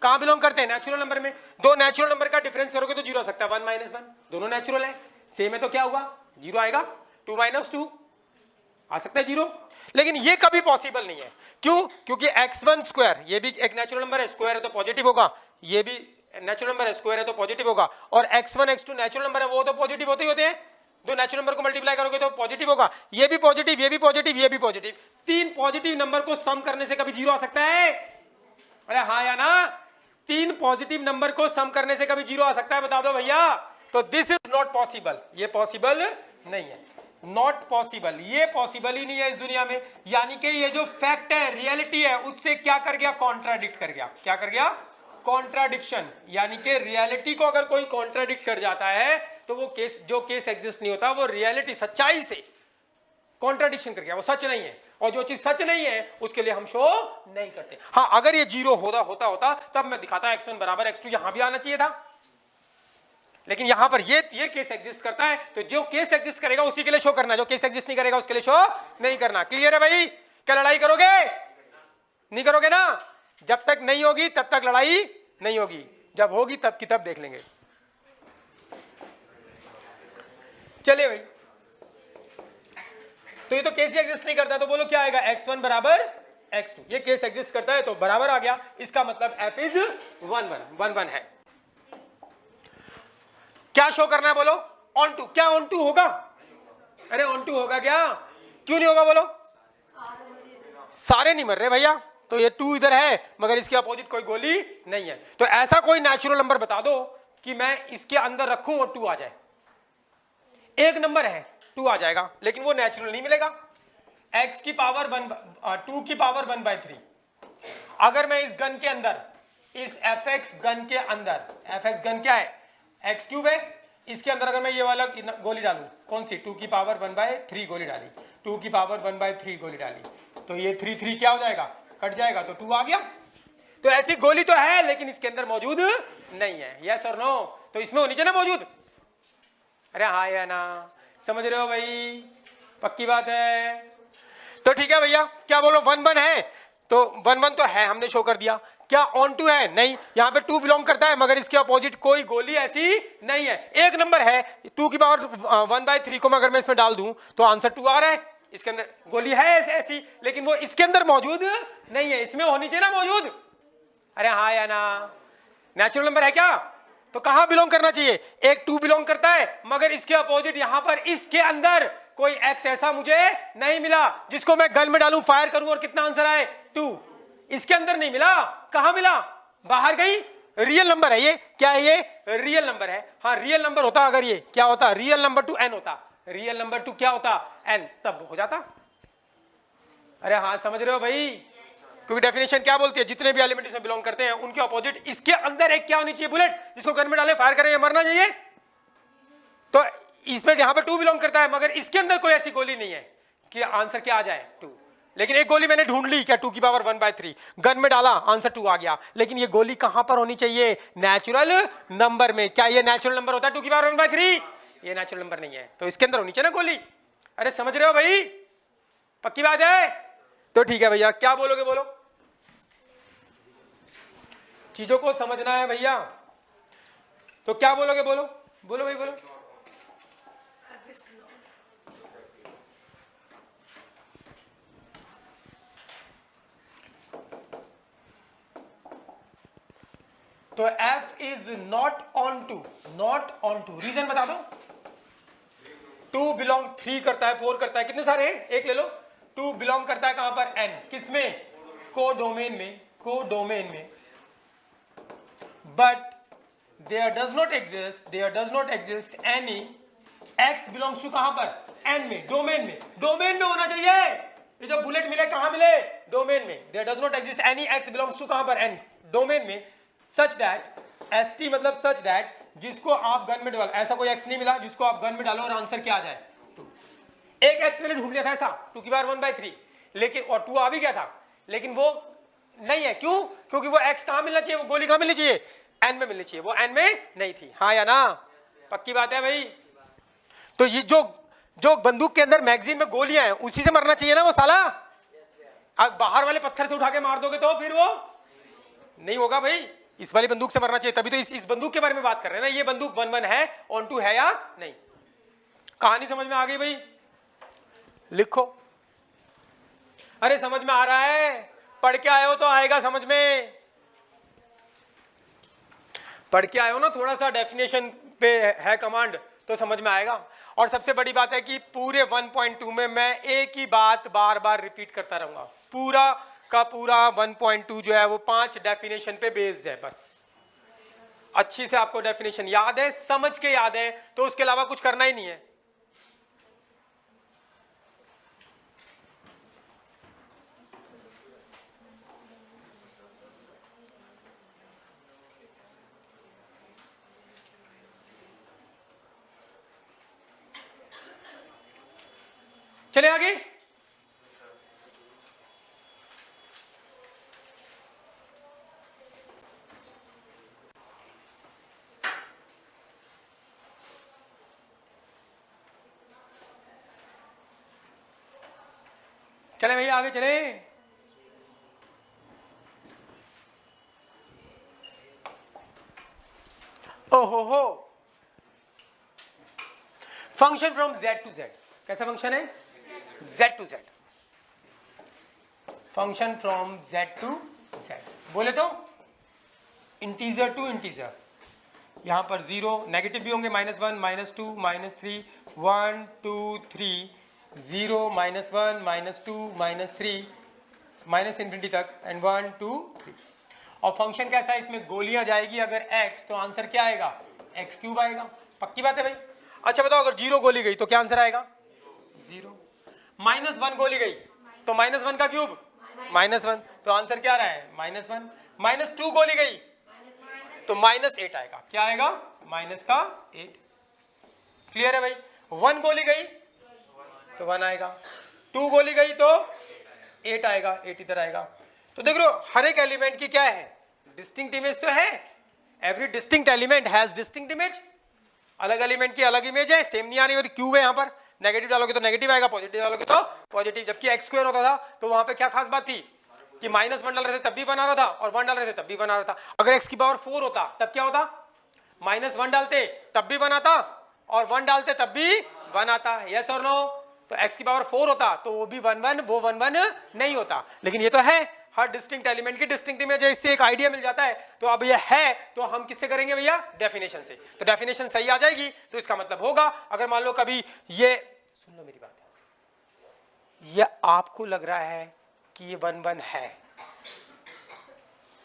कहां बिलोंग करते हैं? नेचुरल नंबर में। दो नेचुरल नंबर का डिफरेंस करोगे तो 0 आ सकता है, 1 माइनस 1, दोनों नेचुरल है, सेम है तो क्या हुआ 0 आएगा। 2 माइनस 2 आ सकता है 0। लेकिन ये कभी पॉसिबल नहीं है, क्यों? क्योंकि x1 स्क्वायर ये भी एक नेचुरल नंबर है, स्क्वायर है तो पॉजिटिव होगा, ये भी नेचुरल नंबर है, स्क्वायर है तो पॉजिटिव होगा, और x1 x2 नेचुरल नंबर है, वो तो पॉजिटिव होते ही होते हैं। दो नेचुरल नंबर को मल्टीप्लाई करोगे तो पॉजिटिव होगा, ये भी पॉजिटिव, ये भी पॉजिटिव, ये भी पॉजिटिव। तीन पॉजिटिव नंबर को सम करने से कभी 0 आ सकता है? अरे हाँ या ना? तीन पॉजिटिव नंबर को सम करने से कभी 0 आ सकता है? बता दो भैया। तो दिस इज नॉट पॉसिबल, ये पॉसिबल नहीं है, नॉट पॉसिबल, ये पॉसिबल ही नहीं है इस दुनिया में। यानी कि ये जो फैक्ट है, रियलिटी है, उससे क्या कर गया? कॉन्ट्राडिक्ट कर गया। क्या कर गया? कॉन्ट्राडिक्शन। यानी कि रियलिटी को अगर कोई कॉन्ट्राडिक्ट कर जाता है तो वो केस, जो केस एग्जिस्ट नहीं होता, वो रियलिटी सच्चाई से कॉन्ट्राडिक्शन कर गया, वो सच नहीं है। और जो चीज सच नहीं है उसके लिए हम शो नहीं करते। हाँ, अगर ये 0 होता तब मैं दिखाता x1 बराबर x2, यहां भी आना चाहिए था। लेकिन यहां पर ये केस एग्जिस्ट करता है, तो जो केस एग्जिस्ट करेगा उसी के लिए शो करना, जो केस एग्जिस्ट नहीं करेगा उसके लिए शो नहीं करना। क्लियर है भाई? क्या लड़ाई करोगे? नहीं करोगे ना? जब तक नहीं होगी तब तक लड़ाई नहीं होगी, जब होगी तब की तब देख लेंगे। चलिए भाई, तो ये तो केस ही एग्जिस्ट नहीं करता, तो बोलो क्या आएगा? x1 बराबर x2। ये केस एग्जिस्ट करता है तो बराबर आ गया, इसका मतलब f इज 1 1 है। क्या शो करना है बोलो? Onto. क्या ऑन टू होगा? अरे ऑन टू होगा क्या? क्यों नहीं होगा बोलो? सारे नहीं मर रहे भैया, तो ये 2 इधर है मगर इसके अपोजिट कोई गोली नहीं है। तो ऐसा कोई नेचुरल नंबर बता दो कि मैं इसके अंदर रखूं और 2 आ जाए। एक नंबर है 2 आ जाएगा, लेकिन वो नेचुरल नहीं मिलेगा। x की पावर 2 की पावर 1/3। अगर मैं इस गन के अंदर, इस fx गन के अंदर, fx गन क्या है? x क्यूब है, इसके अंदर अगर मैं ये वाला गोली डालूं, कौन सी? 2 की पावर 1/3 गोली डाली, 2 की पावर 1/3 गोली डाली, तो ये 3 3 क्या हो जाएगा? कट जाएगा, तो 2 आ गया। तो ऐसी गोली तो है लेकिन इसके अंदर मौजूद नहीं है। यस और नो? तो इसमें होनी चाहिए ना मौजूद। अरे हाँ या ना? समझ रहे हो भाई? पक्की बात है। तो ठीक है भैया, क्या बोलो? 1 1 है, तो 1 1 तो है, हमने शो कर दिया। क्या ऑन टू है? नहीं, यहाँ पे 2 बिलोंग करता है मगर इसके अपोजिट कोई गोली ऐसी नहीं है। एक नंबर है, 2 की पावर 1/3 को अगर मैं इसमें डाल दूं तो आंसर 2 आ रहा है। इसके अंदर गोली है ऐसी, लेकिन वो इसके अंदर मौजूद नहीं है, इसमें होनी चाहिए ना मौजूद। अरे हाँ या ना? नेचुरल नंबर है क्या? तो कहां बिलोंग करना चाहिए? एक 2 बिलोंग करता है मगर इसके अपोजिट यहां पर इसके अंदर कोई x ऐसा मुझे नहीं मिला जिसको मैं गन में डालूं, फायर करूं और कितना आंसर आए? 2। इसके अंदर नहीं मिला। कहां मिला? बाहर गई। रियल नंबर है ये। क्या है ये? रियल नंबर है। हाँ, रियल नंबर होता अगर ये क्या होता? रियल नंबर टू n होता। रियल नंबर टू क्या होता? n, तब हो जाता। अरे हाँ, समझ रहे हो भाई? क्योंकि डेफिनेशन क्या बोलती है? जितने भी एलिमेंट इसमें बिलोंग करते हैं उनके अपोजिट इसके अंदर एक क्या होनी चाहिए? बुलेट, जिसको गन में डाले फायर करें, मरना चाहिए। तो इसमें यहाँ पे 2 बिलोंग करता है, मगर इसके अंदर कोई ऐसी गोली नहीं है कि आंसर क्या आ जाए 2। लेकिन एक गोली मैंने ढूंढ ली, क्या 2 की पावर 1/3 गन में डाला, आंसर 2 आ गया। लेकिन ये गोली कहां पर होनी चाहिए? नेचुरल नंबर में। क्या ये नेचुरल नंबर होता है 2 की पावर 1/3? ये नेचुरल नंबर नहीं है, तो इसके अंदर होनी चाहिए ना गोली। अरे समझ रहे हो भाई? पक्की बात है? तो ठीक है भैया, क्या बोलोगे बोलो? चीजों को समझना है भैया, तो क्या बोलोगे बोलो? बोलो भाई बोलो। तो F is not onto, not onto, reason बता दो। 2 बिलोंग 3 करता है, 4 करता है, कितने सारे हैं? एक ले लो। 2 बिलोंग करता है कहां पर? N, किसमें? कोडोमेन में, कोडोमेन में। But there does not exist any x belongs to कहां पर? N में, डोमेन में। डोमेन में होना चाहिए। ये जो बुलेट मिले कहां मिले? डोमेन में। there does not exist any x belongs to कहां पर? N, डोमेन में। such that, st मतलब such that, जिसको आप गन में डालो, ऐसा कोई x नहीं मिला जिसको आप गन में डालो और आंसर क्या आ जाए? 2। एक x मैंने ढूंढ लिया था ऐसा 2 की पावर 1/3, लेकिन और 2 आ भी गया था, लेकिन वो नहीं है। क्यों? क्योंकि वो x कहां मिलना चाहिए? वो गोली कहां मिलनी चाहिए? N में मिलनी चाहिए, वो N में नहीं थी। हाँ या ना? पक्की बात है भाई? तो ये जो बंदूक के अंदर मैगजीन में गोलियां हैं, उसी से मरना चाहिए ना वो साला। अब बाहर वाले पत्थर से उठा के मार दोगे तो फिर वो नहीं होगा भाई। इस वाली बंदूक से मरना चाहिए, तभी तो इस बंदूक के बारे में बात कर रहे हैं ना। ये बंदूक 1-1 है, ऑन टू है या नहीं? कहानी समझ में आ गई भाई? लिखो। अरे समझ में आ रहा है? पढ़ के आए हो तो आएगा समझ में। पढ़ के आए हो ना, थोड़ा सा डेफिनेशन पे है कमांड, तो समझ में आएगा। और सबसे बड़ी बात है कि पूरे 1.2 में मैं एक ही बात बार बार रिपीट करता रहूंगा। पूरा का पूरा 1.2 जो है वो 5 डेफिनेशन पे बेस्ड है। बस अच्छी से आपको डेफिनेशन याद है, समझ के याद है, तो उसके अलावा कुछ करना ही नहीं है। चले आगे। चले भैया आगे चले। ओहो हो, function from z to z। कैसा फंक्शन है? z to z, function from z to z। बोले तो इंटीजर टू इंटीजर, यहां पर 0 नेगेटिव भी होंगे, -1 -2 -3 1 2 3 0 -1 -2 -3 माइनस इन्फिनिटी तक एंड 1 2 3। और फंक्शन कैसा है? इसमें गोलियां जाएगी अगर x, तो आंसर क्या आएगा? x³ आएगा। पक्की बात है भाई? अच्छा बताओ, अगर 0 गोली गई तो क्या आंसर आएगा? 0। -1 गोली गई तो -1 का क्यूब -1, तो आंसर क्या रहा है? -1। -2 गोली गई तो -8 आएगा। क्या आएगा? -8। क्लियर है भाई? 1 गोली गई तो 1 आएगा, 2 गोली गई तो 8 आएगा, 8 इधर आएगा। तो देख लो हर एक एलिमेंट की क्या है? डिस्टिंक्ट इमेज तो है। Every distinct element has distinct image. अलग एलिमेंट की अलग इमेज है, सेम नहीं आनी। और क्यूब है, यहाँ पर नेगेटिव डालोगे तो नेगेटिव आएगा, पॉजिटिव डालोगे तो पॉजिटिव। जबकि x² होता था तो वहां पे क्या खास बात थी कि -1 डाल रहे थे तब भी बना रहा था, और 1 डाल रहे थे तब भी बना रहा था। अगर x की पावर 4 होता तब क्या होता? -1 डालते तब भी बनाता, और 1 डालते तब भी बनाता। यस और नो? तो x की पावर 4 होता तो वो भी 1 1, वो 1 1 नहीं होता। लेकिन ये तो है, हर डिस्टिंक्ट एलिमेंट की डिस्टिंक्ट इमेज है, इससे एक आइडिया मिल जाता है। तो अब ये है तो हम किससे करेंगे भैया? डेफिनेशन से। तो डेफिनेशन सही आ जाएगी तो इसका मतलब होगा, अगर मान लो कभी ये, सुन लो मेरी बात, ये आपको लग रहा है कि ये 1 1 है,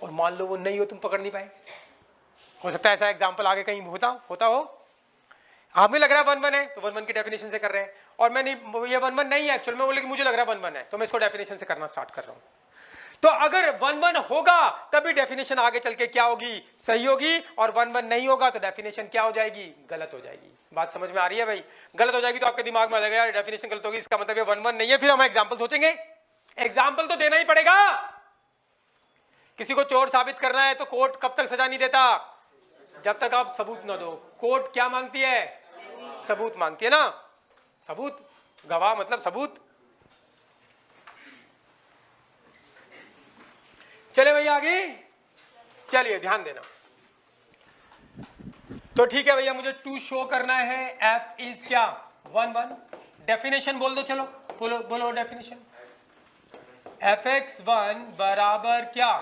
और मान लो वो नहीं हो, तुम पकड़ नहीं पाए। हो सकता है ऐसा एग्जाम्पल आगे कहीं होता हो। हमें लग रहा है 1 1 है तो 1 1 की डेफिनेशन से कर रहे हैं, और मैं नहीं, ये 1 1 नहीं है एक्चुअल में, बोले कि मुझे लग रहा है 1 1 है, तो मैं इसको डेफिनेशन से करना स्टार्ट कर रहा हूँ। तो अगर 1 1 होगा तभी डेफिनेशन आगे चल के क्या होगी, सही होगी, और 1 1 नहीं होगा तो डेफिनेशन क्या हो जाएगी, गलत हो जाएगी। बात समझ में आ रही है भाई? गलत हो जाएगी तो आपके दिमाग में आ जाएगा यार डेफिनेशन गलत होगी, इसका मतलब ये 1 1 नहीं है। फिर हम एग्जाम्पल सोचेंगे, एग्जाम्पल तो देना ही पड़ेगा। किसी को चोर साबित करना है तो कोर्ट कब तक सजा नहीं देता, जब तक आप सबूत ना दो। कोर्ट क्या मांगती है, सबूत मांगती है ना, सबूत, गवाह मतलब सबूत। चले भैया आगे, चलिए ध्यान देना। तो ठीक है भैया, मुझे 2 शो करना है, f इज क्या 1 1। डेफिनेशन बोल दो, चलो बोलो बोलो डेफिनेशन। fx1 बराबर क्या,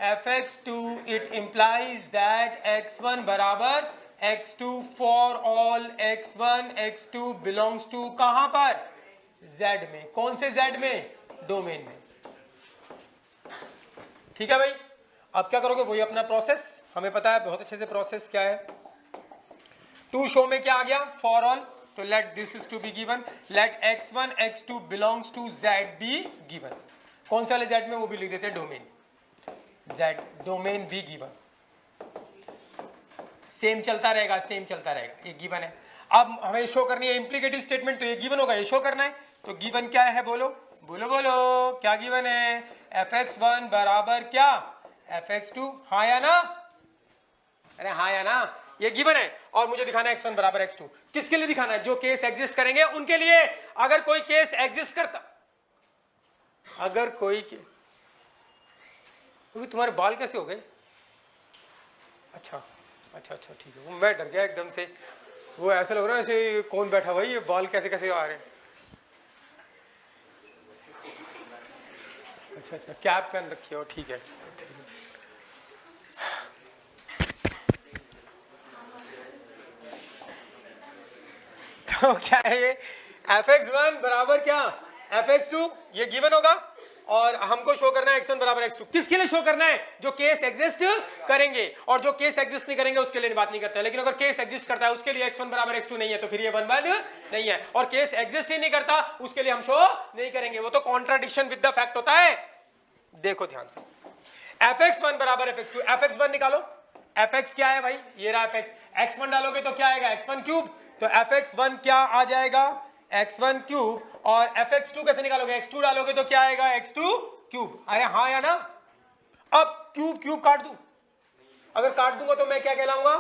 fx2, it implies that x1 बराबर x2 for all x1 x2 belongs to कहां पर, z में। कौन से z में, डोमेन में। ठीक है भाई, अब क्या करोगे, वही अपना प्रोसेस, हमें पता है बहुत अच्छे से प्रोसेस क्या है। 2 शो में क्या आ गया, फॉर ऑल, तो let this is to be given, let x1 x2 belongs to z be given. कौन से वाले z में, वो भी लिख देते हैं domain, z domain be given. Same चलता रहेगा, सेम चलता रहेगा, ये गिवन है। अब हमें शो करनी है इंप्लीकेटिव स्टेटमेंट, तो ये गिवन होगा, ये शो करना है। तो गिवन क्या है, बोलो बोलो बोलो, क्या गिवन है, fx1 बराबर क्या, fx2, हाँ या ना, अरे हाँ या ना, ये गिवन है। और मुझे दिखाना है x1 बराबर x2, किसके लिए दिखाना है, जो केस एग्जिस्ट करेंगे उनके लिए। अगर कोई केस एग्जिस्ट करता, अगर कोई तुम्हारे बाल कैसे हो गए, अच्छा अच्छा अच्छा ठीक है, मैं डर गया एकदम से, वो ऐसा लग रहा है ऐसे कौन बैठा भाई, ये बाल कैसे कैसे आ रहे हैं। अच्छा अच्छा, कैप पहन रखी हो, ठीक है। तो क्या है ये, fx1 बराबर क्या, fx2, ये गिवन होगा, और हमको शो करना है x1 बराबर x2। किसके लिए शो करना है, जो केस एग्जिस्ट करेंगे, और जो केस एग्जिस्ट नहीं करेंगे उसके लिए बात नहीं करते। लेकिन अगर केस एग्जिस्ट करता है उसके लिए x1 बराबर x2 नहीं है, तो फिर ये 1 1 नहीं है। और केस एग्जिस्ट ही नहीं करता उसके लिए हम शो नहीं करेंगे, वो तो कॉन्ट्राडिक्शन विद द फैक्ट होता है। देखो ध्यान से, fx1 बराबर fx2, fx1 निकालो, fx क्या है भाई, ये रहा fx, x1 डालोगे तो क्या आएगा, x1 क्यूब, तो fx1 क्या आ जाएगा, x1 क्यूब, और fx2 कैसे निकालोगे, x2 डालोगे तो क्या आएगा, x2 क्यूब। अरे हाँ या ना। अब क्यूब क्यूब काट दूं, अगर काट दूंगा तो मैं क्या कहलाऊंगा,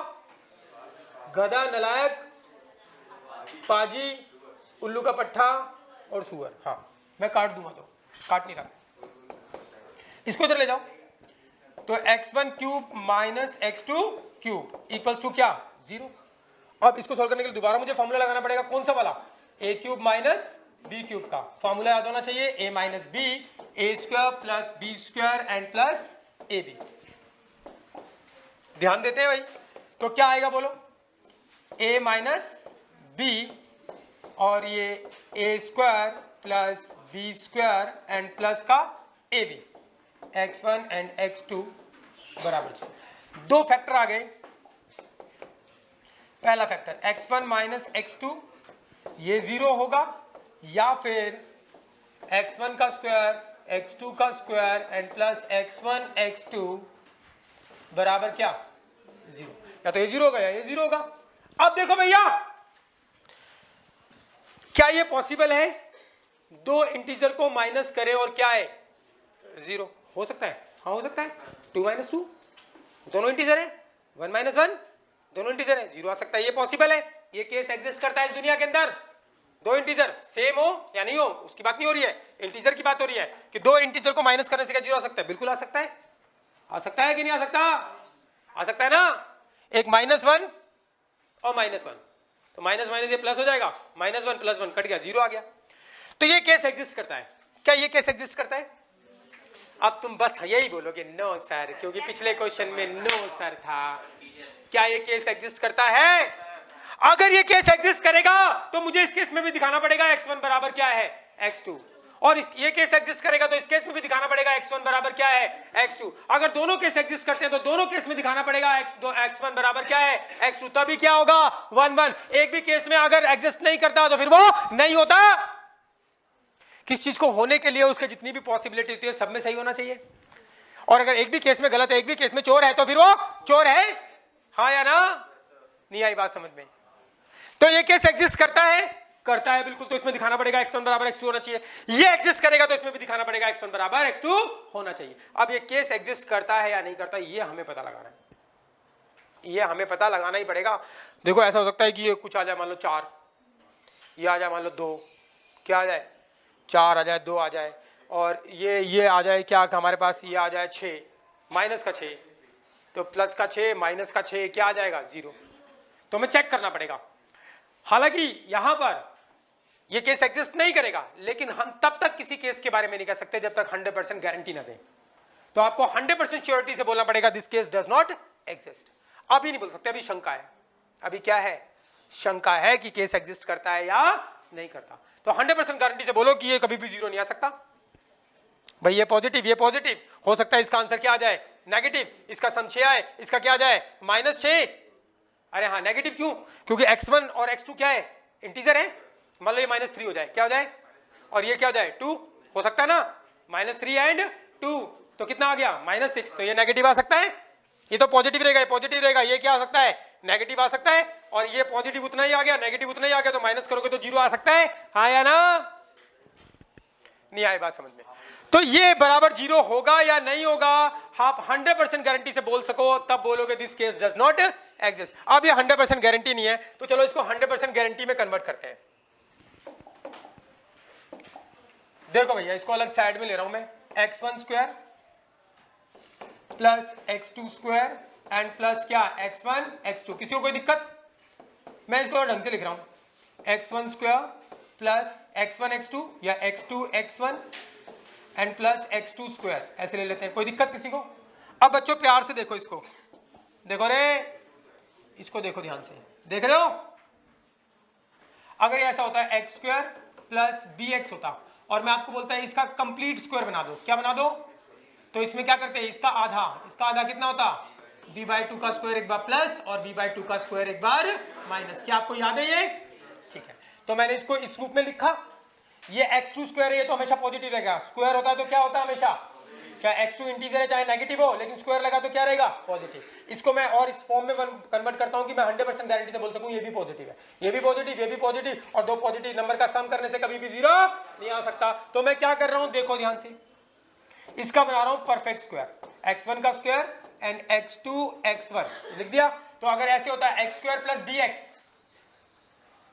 गधा, नलायक, पाजी, उल्लू का पट्टा और सुअर। हाँ मैं काट दूंगा, तो काट नहीं रहा, इसको इधर ले जाओ। तो x1 cube minus x2 cube equals to क्या, 0। अब इसको सॉल्व करने के लिए दोबारा मुझे फॉर्मूला लगाना पड़ेगा, कौन सा वाला, a cube minus b cube का। फॉर्मूला याद होना चाहिए, a minus b, a square plus B square and plus a b. ध्यान देते हैं भाई, तो क्या आएगा बोलो, a माइनस बी और ये A square plus B square and plus का A b, x1 and x2 बराबर 2 फैक्टर आ गए। पहला फैक्टर x1 माइनस x2, ये 0 होगा, या फिर x1 का स्क्वायर x2 का square and plus x1 x2 बराबर क्या, 0। या तो ये 0 होगा या ये 0 होगा। अब देखो भैया, क्या ये पॉसिबल है, 2 इंटीजर को माइनस करे और क्या है, 0 हो सकता है, हाँ हो सकता है। 2 माइनस 2 दोनों इंटीजर है, 1 माइनस 1 दोनों इंटीजर है, 0 आ सकता है, ये पॉसिबल है। ये केस एग्जिस्ट करता है इस दुनिया के अंदर, 2 इंटीजर सेम हो या नहीं हो उसकी बात नहीं हो रही है, इंटीजर की बात हो रही है कि 2 इंटीजर को माइनस करने से क्या 0 आ सकता है, बिल्कुल आ सकता है। आ सकता है कि नहीं आ सकता, आ सकता है ना। एक -1 और -1, तो माइनस माइनस ये प्लस हो जाएगा, -1 + 1 कट गया, 0 आ गया। तो ये केस एग्जिस्ट करता है, क्या ये केस एग्जिस्ट करता है। अब तुम बस यही बोलोगे नो सर, क्योंकि पिछले क्वेश्चन में नो सर था। क्या ये केस एग्जिस्ट करता है, अगर ये केस एग्जिस्ट करेगा तो मुझे इस केस में भी दिखाना पड़ेगा x1 बराबर क्या है, x2, और ये केस एग्जिस्ट करेगा तो इस केस में भी दिखाना पड़ेगा x1 बराबर क्या है, x2। अगर दोनों केस एग्जिस्ट करते हैं तो दोनों केस में दिखाना पड़ेगा x1 बराबर क्या है, x2, तभी क्या होगा 1 1। एक भी केस में अगर एग्जिस्ट नहीं करता तो फिर वो नहीं होता। किस चीज को होने के लिए उसके जितनी भी पॉसिबिलिटी होती है सब में सही होना चाहिए। और अगर एक भी केस में गलत है, एक भी केस में चोर है, तो फिर वो चोर है, हाँ या ना? नहीं आई बात समझ में? तो ये केस एग्जिस्ट करता है, करता है बिल्कुल, तो इसमें दिखाना पड़ेगा x1 बराबर x2 होना चाहिए। ये एग्जिस्ट करेगा तो इसमें भी दिखाना पड़ेगा x1 बराबर x2 होना चाहिए। अब ये केस एग्जिस्ट करता है या नहीं करता, ये हमें पता लगाना है, ये हमें पता लगाना ही पड़ेगा। देखो ऐसा हो सकता है कि ये कुछ आ जाए, मान लो 4, ये आ जाए मान लो 2, क्या आ जाए 4 आ जाए, 2 आ जाए, और ये आ जाए क्या हमारे पास, ये आ जाए 6, माइनस का 6, तो प्लस का 6 माइनस का 6 क्या आ जाएगा 0। तो हमें चेक करना पड़ेगा। हालांकि यहां पर ये केस एग्जिस्ट नहीं करेगा, लेकिन हम तब तक किसी केस के बारे में नहीं कह सकते जब तक 100% गारंटी ना दें। तो आपको 100% श्योरिटी से बोलना पड़ेगा this case does not exist. अभी नहीं बोल सकते, अभी शंका है, अभी क्या है, शंका है कि केस एग्जिस्ट करता है या नहीं करता। तो 100% गारंटी से बोलो कि ये कभी भी 0 नहीं आ सकता। भाई ये पॉजिटिव हो सकता है, इसका आंसर क्या आ जाए नेगेटिव, इसका सम 6 आए, इसका क्या आ जाए -6। अरे हाँ नेगेटिव क्यों, क्योंकि x1 और x2 क्या है, इंटीजर है। मान लो ये -3 हो जाए, क्या हो जाए, और ये क्या हो जाए 2, हो सकता है ना, -3 एंड 2, तो कितना आ गया -6। तो ये नेगेटिव आ सकता है, ये तो पॉजिटिव रहेगा, ये पॉजिटिव रहेगा, ये क्या आ सकता है नेगेटिव आ सकता है, और ये पॉजिटिव उतना ही आ गया, नेगेटिव उतना ही आ गया, तो माइनस करोगे तो 0 आ सकता है, हाँ या ना? नहीं आई बात समझ में? तो ये बराबर 0 होगा या नहीं होगा, आप 100% गारंटी से बोल सको तब बोलोगे this case does not exist. अब ये 100% गारंटी नहीं है, तो चलो इसको 100% गारंटी में कन्वर्ट करते हैं। देखो भैया इसको अलग साइड में ले रहा हूं मैं, x1 square plus x2 square and plus क्या x1 x2। किसी को कोई दिक्कत? मैं इसको ढंग से लिख रहा हूं, x1 square plus x1 x2 या x2 x1 and plus x2 square, ऐसे ले लेते हैं। कोई दिक्कत किसी को? अब बच्चों प्यार से देखो इसको, देखो रे, इसको देखो ध्यान से, देख रहे हो? अगर ऐसा होता है x स्क्वायर प्लस bx होता और मैं आपको बोलता है इसका कंप्लीट स्क्वायर बना दो, क्या बना दो? तो इसमें क्या करते हैं, इसका आधा कितना होता, b/2 का स्क्वायर एक बार प्लस और b/2 का स्क्वायर एक बार माइनस। क्या आपको याद है ये? ठीक है, तो मैंने इसको इस रूप में लिखा। ये x2 स्क्वायर है, ये तो हमेशा पॉजिटिव रहेगा, स्क्वायर होता है तो क्या होता है हमेशा, चाहे x2 इंटीजर है चाहे नेगेटिव हो, लेकिन स्क्वायर लगा तो क्या रहेगा पॉजिटिव। इसको मैं और इस फॉर्म में कन्वर्ट करता हूं कि मैं 100% गारंटी से बोल सकूं ये भी पॉजिटिव है, ये भी पॉजिटिव, ये भी पॉजिटिव, और दो पॉजिटिव नंबर का सम करने से कभी भी 0 नहीं आ सकता। तो मैं क्या कर रहा हूं, देखो ध्यान से, इसका बना रहा हूं परफेक्ट स्क्वायर, x1 का स्क्वायर एंड x2 x1 लिख दिया। तो अगर ऐसे होता है x स्क्वायर प्लस bx,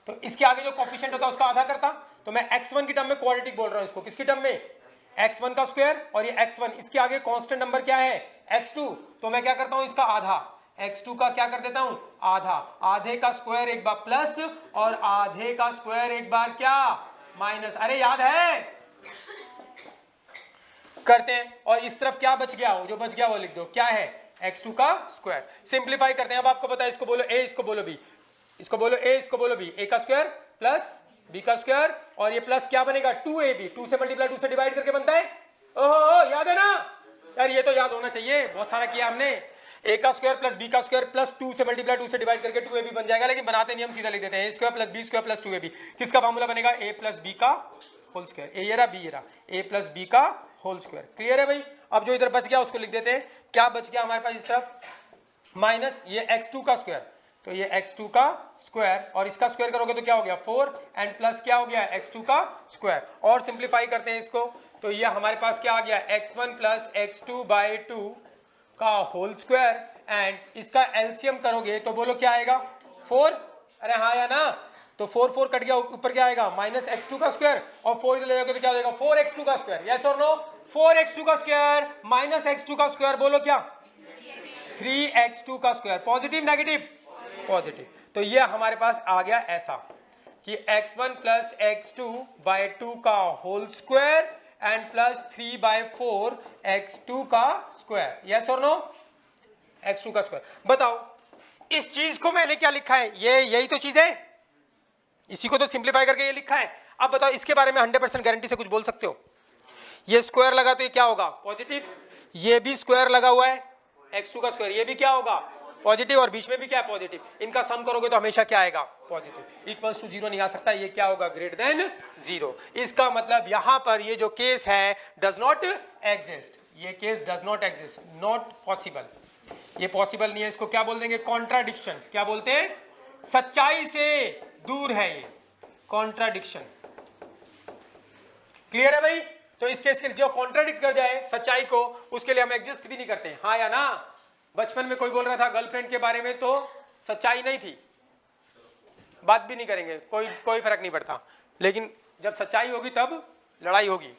तो इसके आगे जो कोफिशिएंट होता है उसका आधा करता। तो मैं x1 की टर्म में क्वाड्रेटिक बोल रहा हूं इसको, किसकी टर्म में, x1 का स्क्वायर, और ये x1, इसके आगे कांस्टेंट नंबर क्या है x2, तो मैं क्या करता हूं इसका आधा, x2 का क्या कर देता हूं आधा, आधे का स्क्वायर एक बार प्लस और आधे का स्क्वायर एक बार क्या माइनस। अरे याद है, करते हैं। और इस तरफ क्या बच गया, जो बच गया वो लिख दो, क्या है x2 का स्क्वायर। सिंप्लीफाई करते हैं। अब आपको पता है, इसको बोलो a, इसको बोलो b, इसको बोलो a, इसको बोलो b, a का स्क्वायर प्लस b का स्क्वायर, और ये प्लस क्या बनेगा 2ab, 2 से मल्टीप्लाई 2 से डिवाइड करके बनता है। ओहो याद है ना यार, ये तो याद होना चाहिए, बहुत सारा किया हमने। a का स्क्वायर प्लस b का स्क्वायर प्लस 2 से मल्टीप्लाई 2 से डिवाइड करके 2ab बन जाएगा, लेकिन बनाते नहीं हम, सीधा लिख देते हैं a स्क्वायर प्लस b स्क्वायर प्लस 2ab। किसका फार्मूला बनेगा, a प्लस b का होल स्क्वायर, a ये रहा b ये रहा, a प्लस b का होल स्क्वायर। क्लियर है भाई? अब जो इधर बच गया उसको लिख देते हैं, क्या बच गया हमारे पास इस तरफ, माइनस ये x2 का स्क्वायर, तो ये x2 का स्क्वायर और इसका स्क्वायर करोगे तो क्या हो गया 4 एंड प्लस क्या हो गया x2 का स्क्वायर। और सिंप्लीफाई करते हैं इसको, तो ये हमारे पास क्या आ गया x1 प्लस x2/2 का होल स्क्वायर, एंड इसका एलसीएम करोगे तो बोलो क्या आएगा 4। अरे हाँ या ना, तो 4 कट गया, ऊपर क्या आएगा माइनस x2 का स्क्वायर, और 4 इधर ले जाओगे तो क्या हो जाएगा 4x2 का स्क्वायर। यस और नो, 4x2 का स्क्वायर माइनस x2 का स्क्वायर, बोलो क्या 3x2 का स्क्वायर। Positive negative positive. तो ये हमारे पास आ गया ऐसा कि x1 प्लस x2/2 का whole square and plus 3/4 x2 का स्क्वायर। यस और नो, x2 का स्क्वायर। बताओ इस चीज को मैंने क्या लिखा है, ये यही तो चीज है, इसी को तो सिंप्लीफाई करके ये लिखा है। अब बताओ इसके बारे में 100% गारंटी से कुछ बोल सकते हो? ये स्क्वायर लगा तो ये क्या होगा पॉजिटिव, ये भी स्क्वायर लगा हुआ है x2 का स्क्वायर, ये भी क्या होगा पॉजिटिव, और बीच में भी क्या है पॉजिटिव, इनका सम करोगे तो हमेशा क्या आएगा पॉजिटिव। इक्वल्स टू 0 नहीं आ सकता, ये क्या होगा ग्रेटर देन 0। इसका मतलब यहां पर ये जो केस है डज नॉट एग्जिस्ट, ये case does not exist, not possible, ये पॉसिबल नहीं है। इसको क्या बोल देंगे कॉन्ट्राडिक्शन, क्या बोलते हैं, सच्चाई से दूर है ये, कॉन्ट्राडिक्शन। क्लियर है भाई। तो इस केस के लिए जो कॉन्ट्राडिक्ट कर जाए सच्चाई को उसके लिए हम एग्जिस्ट भी नहीं करते, हाँ या ना। बचपन में कोई बोल रहा था गर्लफ्रेंड के बारे में तो सच्चाई नहीं थी, बात भी नहीं करेंगे, कोई फर्क नहीं पड़ता, लेकिन जब सच्चाई होगी तब लड़ाई होगी।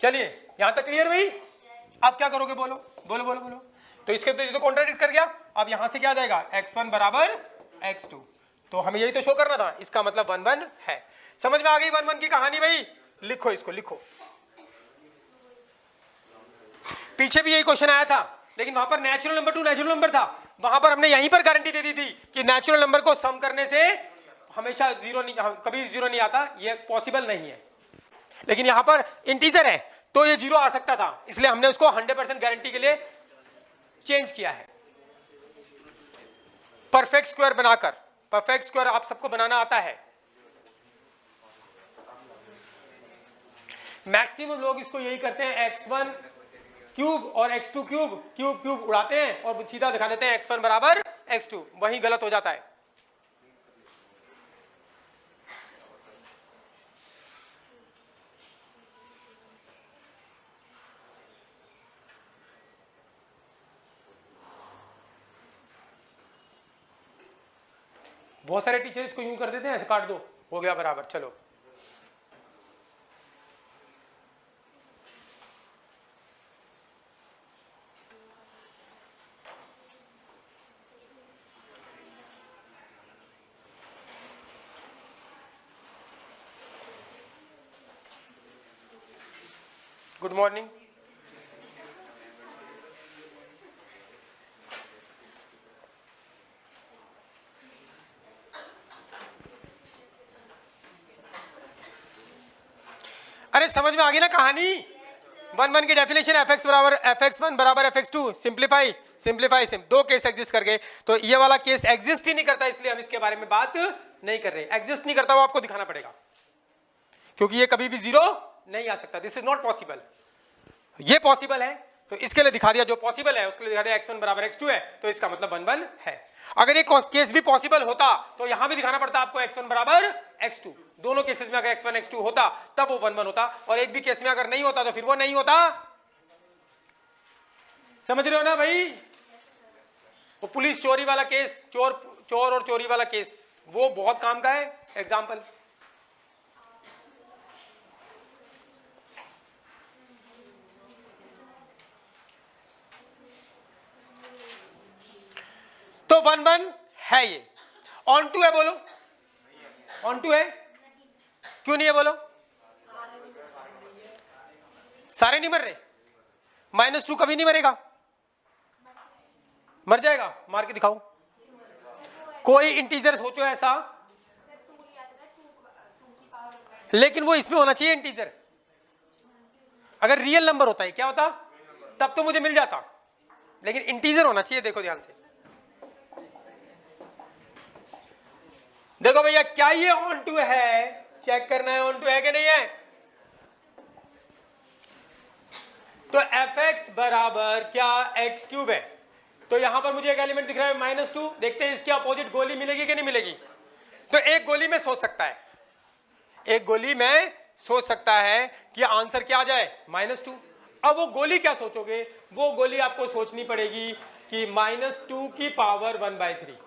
चलिए यहां तक क्लियर भाई। अब क्या करोगे, बोलो बोलो बोलो बोलो। तो इसके तो कॉन्ट्राडिक्ट कर गया, अब यहां से क्या आ जाएगा x1 बराबर x2, तो हमें यही तो शो करना था, इसका मतलब 1 1 है। समझ में आ गई 1 1 की कहानी भाई। लिखो इसको, लिखो। पीछे भी यही क्वेश्चन आया था, लेकिन वहां पर natural number to natural number था, वहां पर हमने यहीं पर गारंटी दे दी थी कि नेचुरल नंबर को सम करने से हमेशा 0 नहीं, कभी 0 नहीं आता, ये पॉसिबल नहीं है। लेकिन यहां पर इंटीजर है तो ये 0 आ सकता था, इसलिए हमने उसको 100% गारंटी के लिए चेंज किया है परफेक्ट स्क्वायर बनाकर। परफेक्ट स्क्वायर आप सबको बनाना आता है, मैक्सिमम लोग इसको यही करते हैं, x1 क्यूब और x2 क्यूब, क्यूब क्यूब उड़ाते हैं और सीधा दिखा देते हैं x1 बराबर x2, वही गलत हो जाता है। बहुत सारे टीचर इसको यूं कर देते हैं, ऐसे काट दो हो गया बराबर, चलो। Good morning. अरे समझ में आ गई ना कहानी। 1 1 की डेफिनेशन fx बराबर fx1 बराबर fx2, सिंप्लीफाई सिंप्लीफाई दो केस एग्जिस्ट कर गए, तो ये वाला केस एग्जिस्ट ही नहीं करता, इसलिए हम इसके बारे में बात नहीं कर रहे। एग्जिस्ट नहीं करता वो आपको दिखाना पड़ेगा, क्योंकि ये कभी भी 0 नहीं आ सकता, दिस इज नॉट पॉसिबल। ये पॉसिबल है तो इसके लिए दिखा दिया, जो पॉसिबल है उसके लिए दिखा दिया x1 बराबर x2 है, तो इसका मतलब 1 1 है। अगर ये केस भी पॉसिबल होता तो यहां भी दिखाना पड़ता आपको x1 बराबर x2, दोनों केसेस में अगर x1 x2 होता तब वो 1 1 होता, और एक भी केस में अगर नहीं होता तो फिर वो नहीं होता। समझ रहे हो ना भाई। वो पुलिस चोरी वाला केस, चोर और चोरी वाला केस, वो बहुत काम का है एग्जाम्पल। तो 1 1 है, ये ऑन टू है, बोलो ऑन टू है, क्यों नहीं है बोलो, सारे नहीं मर रहे, -2 कभी नहीं मरेगा, मर जाएगा, मार के दिखाओ। कोई इंटीजर सोचो ऐसा, लेकिन वो इसमें होना चाहिए इंटीजर। अगर रियल नंबर होता है क्या होता, तब तो मुझे मिल जाता, लेकिन इंटीजर होना चाहिए। देखो ध्यान से, देखो भैया क्या ये ऑन टू है, चेक करना है ऑन टू है कि नहीं है। तो fx बराबर क्या x क्यूब है, तो यहां पर मुझे एक एलिमेंट दिख रहा है -2, देखते हैं इसके अपोजिट गोली मिलेगी कि नहीं मिलेगी। तो एक गोली में सोच सकता है, एक गोली में सोच सकता है कि आंसर क्या आ जाए -2। अब वो गोली क्या सोचोगे, वो गोली आपको सोचनी पड़ेगी कि -2 की पावर 1/3।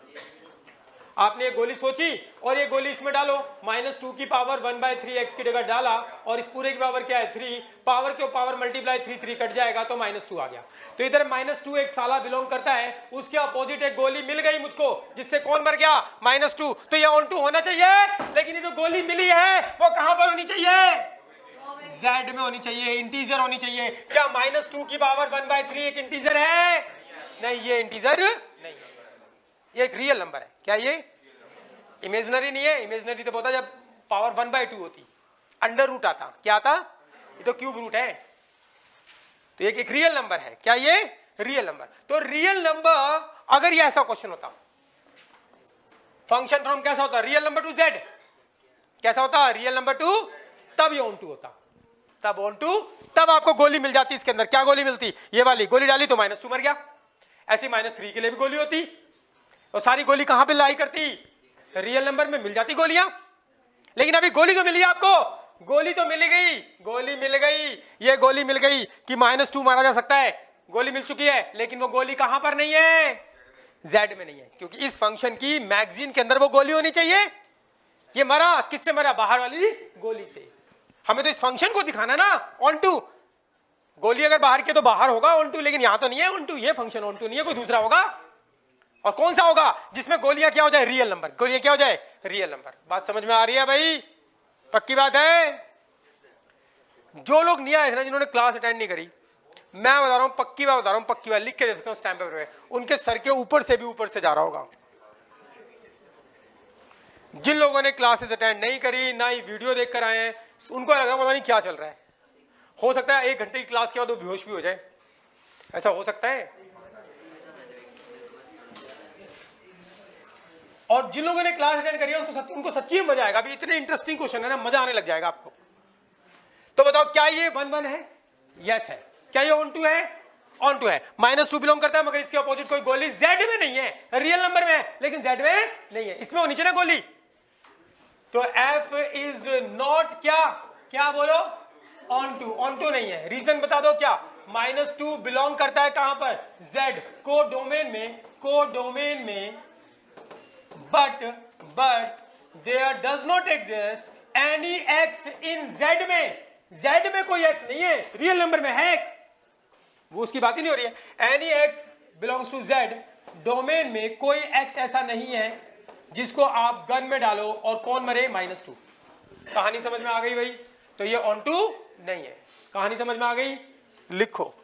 आपने ये गोली सोची और ये गोली इसमें डालो, -2 की पावर 1/3 x की जगह डाला, और इस पूरे की पावर क्या है 3, पावर के पावर मल्टीप्लाई 3 कट जाएगा तो -2 आ गया। तो इधर -2 एक साला बिलोंग करता है, उसके अपोजिट एक गोली मिल गई मुझको जिससे कौन मर गया -2, तो ये ऑन टू होना चाहिए। लेकिन ये जो गोली मिली है वो कहां पर होनी चाहिए, z में होनी चाहिए, इंटीजर होनी चाहिए। क्या -2 की पावर 1/3 एक इंटीजर है, नहीं ये इंटीजर नहीं है, ये एक रियल नंबर है। क्या ये इमेजिनरी नहीं है, इमेजिनरी तो होता जब पावर 1/2 होती, अंडर रूट आता, क्या आता, ये तो क्यूब रूट है। तो एक रियल नंबर है, क्या ये रियल नंबर। तो रियल नंबर अगर ये ऐसा क्वेश्चन होता, फंक्शन फ्रॉम कैसा होता, रियल नंबर टू जेड, कैसा होता, रियल नंबर टू, तब ये ऑन टू होता, तब ऑन टू, तब आपको गोली मिल जाती इसके अंदर। क्या गोली मिलती, ये वाली गोली डाली तो -2 मर गया। ऐसी -3 के लिए भी गोली होती, और सारी गोली कहां पे लाई करती, रियल नंबर में मिल जाती गोलियां। लेकिन अभी गोली तो मिली आपको, गोली तो मिल गई, गोली मिल गई, ये गोली मिल गई कि -2 मारा जा सकता है, गोली मिल चुकी है। लेकिन वो गोली कहां पर नहीं है, जेड में नहीं है, क्योंकि इस फंक्शन की मैगजीन के अंदर वो गोली होनी चाहिए। ये मरा किससे मरा, बाहर वाली गोली से। हमें तो इस फंक्शन को दिखाना ना, ऑन टू, गोली अगर बाहर की तो बाहर होगा ऑन टू, लेकिन यहां तो नहीं है ऑन टू, ये फंक्शन ऑन टू नहीं है, कोई दूसरा होगा। और कौन सा होगा, जिसमें गोलियां क्या हो जाए, रियल नंबर, गोलियां क्या हो जाए, रियल नंबर। बात समझ में आ रही है भाई, पक्की बात है। जो लोग नहीं आए थे ना, जिन्होंने क्लास अटेंड नहीं करी, मैं बता रहा हूं, पक्की बात बता रहा हूं, पक्की बात लिख के दे सकता हूं स्टैम्प पेपर पे, उनके सर के ऊपर से भी ऊपर से जा रहा होगा। जिन लोगों ने क्लासेस अटेंड नहीं करी, ना ही वीडियो देख कर आए हैं, उनको लग रहा पता नहीं क्या चल रहा है। हो सकता है 1 घंटे की क्लास के बाद वो बेहोश भी हो जाए, ऐसा हो सकता है। और जिन लोगों ने क्लास अटेंड करी है उनको सच्ची में मजा आएगा। अभी इतने इंटरेस्टिंग क्वेश्चन है ना, मजा आने लग जाएगा आपको। तो बताओ क्या ये 1 1 है, यस है। क्या ये ऑन टू है, ऑन टू है। -2 बिलोंग करता है, मगर इसके अपोजिट कोई गोली जेड में नहीं है, रियल नंबर में है, लेकिन जेड में नहीं है, इसमें होनी चाहिए ना गोली। तो एफ इज नॉट क्या, क्या बोलो, ऑन टू, ऑन टू नहीं है। रीजन बता दो क्या, -2 बिलोंग करता है कहां पर, जेड, को डोमेन में, को डोमेन में, but there does not exist any x in z में, जेड में कोई एक्स नहीं है, रियल नंबर में है, वो उसकी बात ही नहीं हो रही है। Any x belongs to z, domain में कोई एक्स ऐसा नहीं है जिसको आप गन में डालो और कौन मरे, -2। कहानी समझ में आ गई भाई। तो ये ऑन टू नहीं है, कहानी समझ में आ गई, लिखो।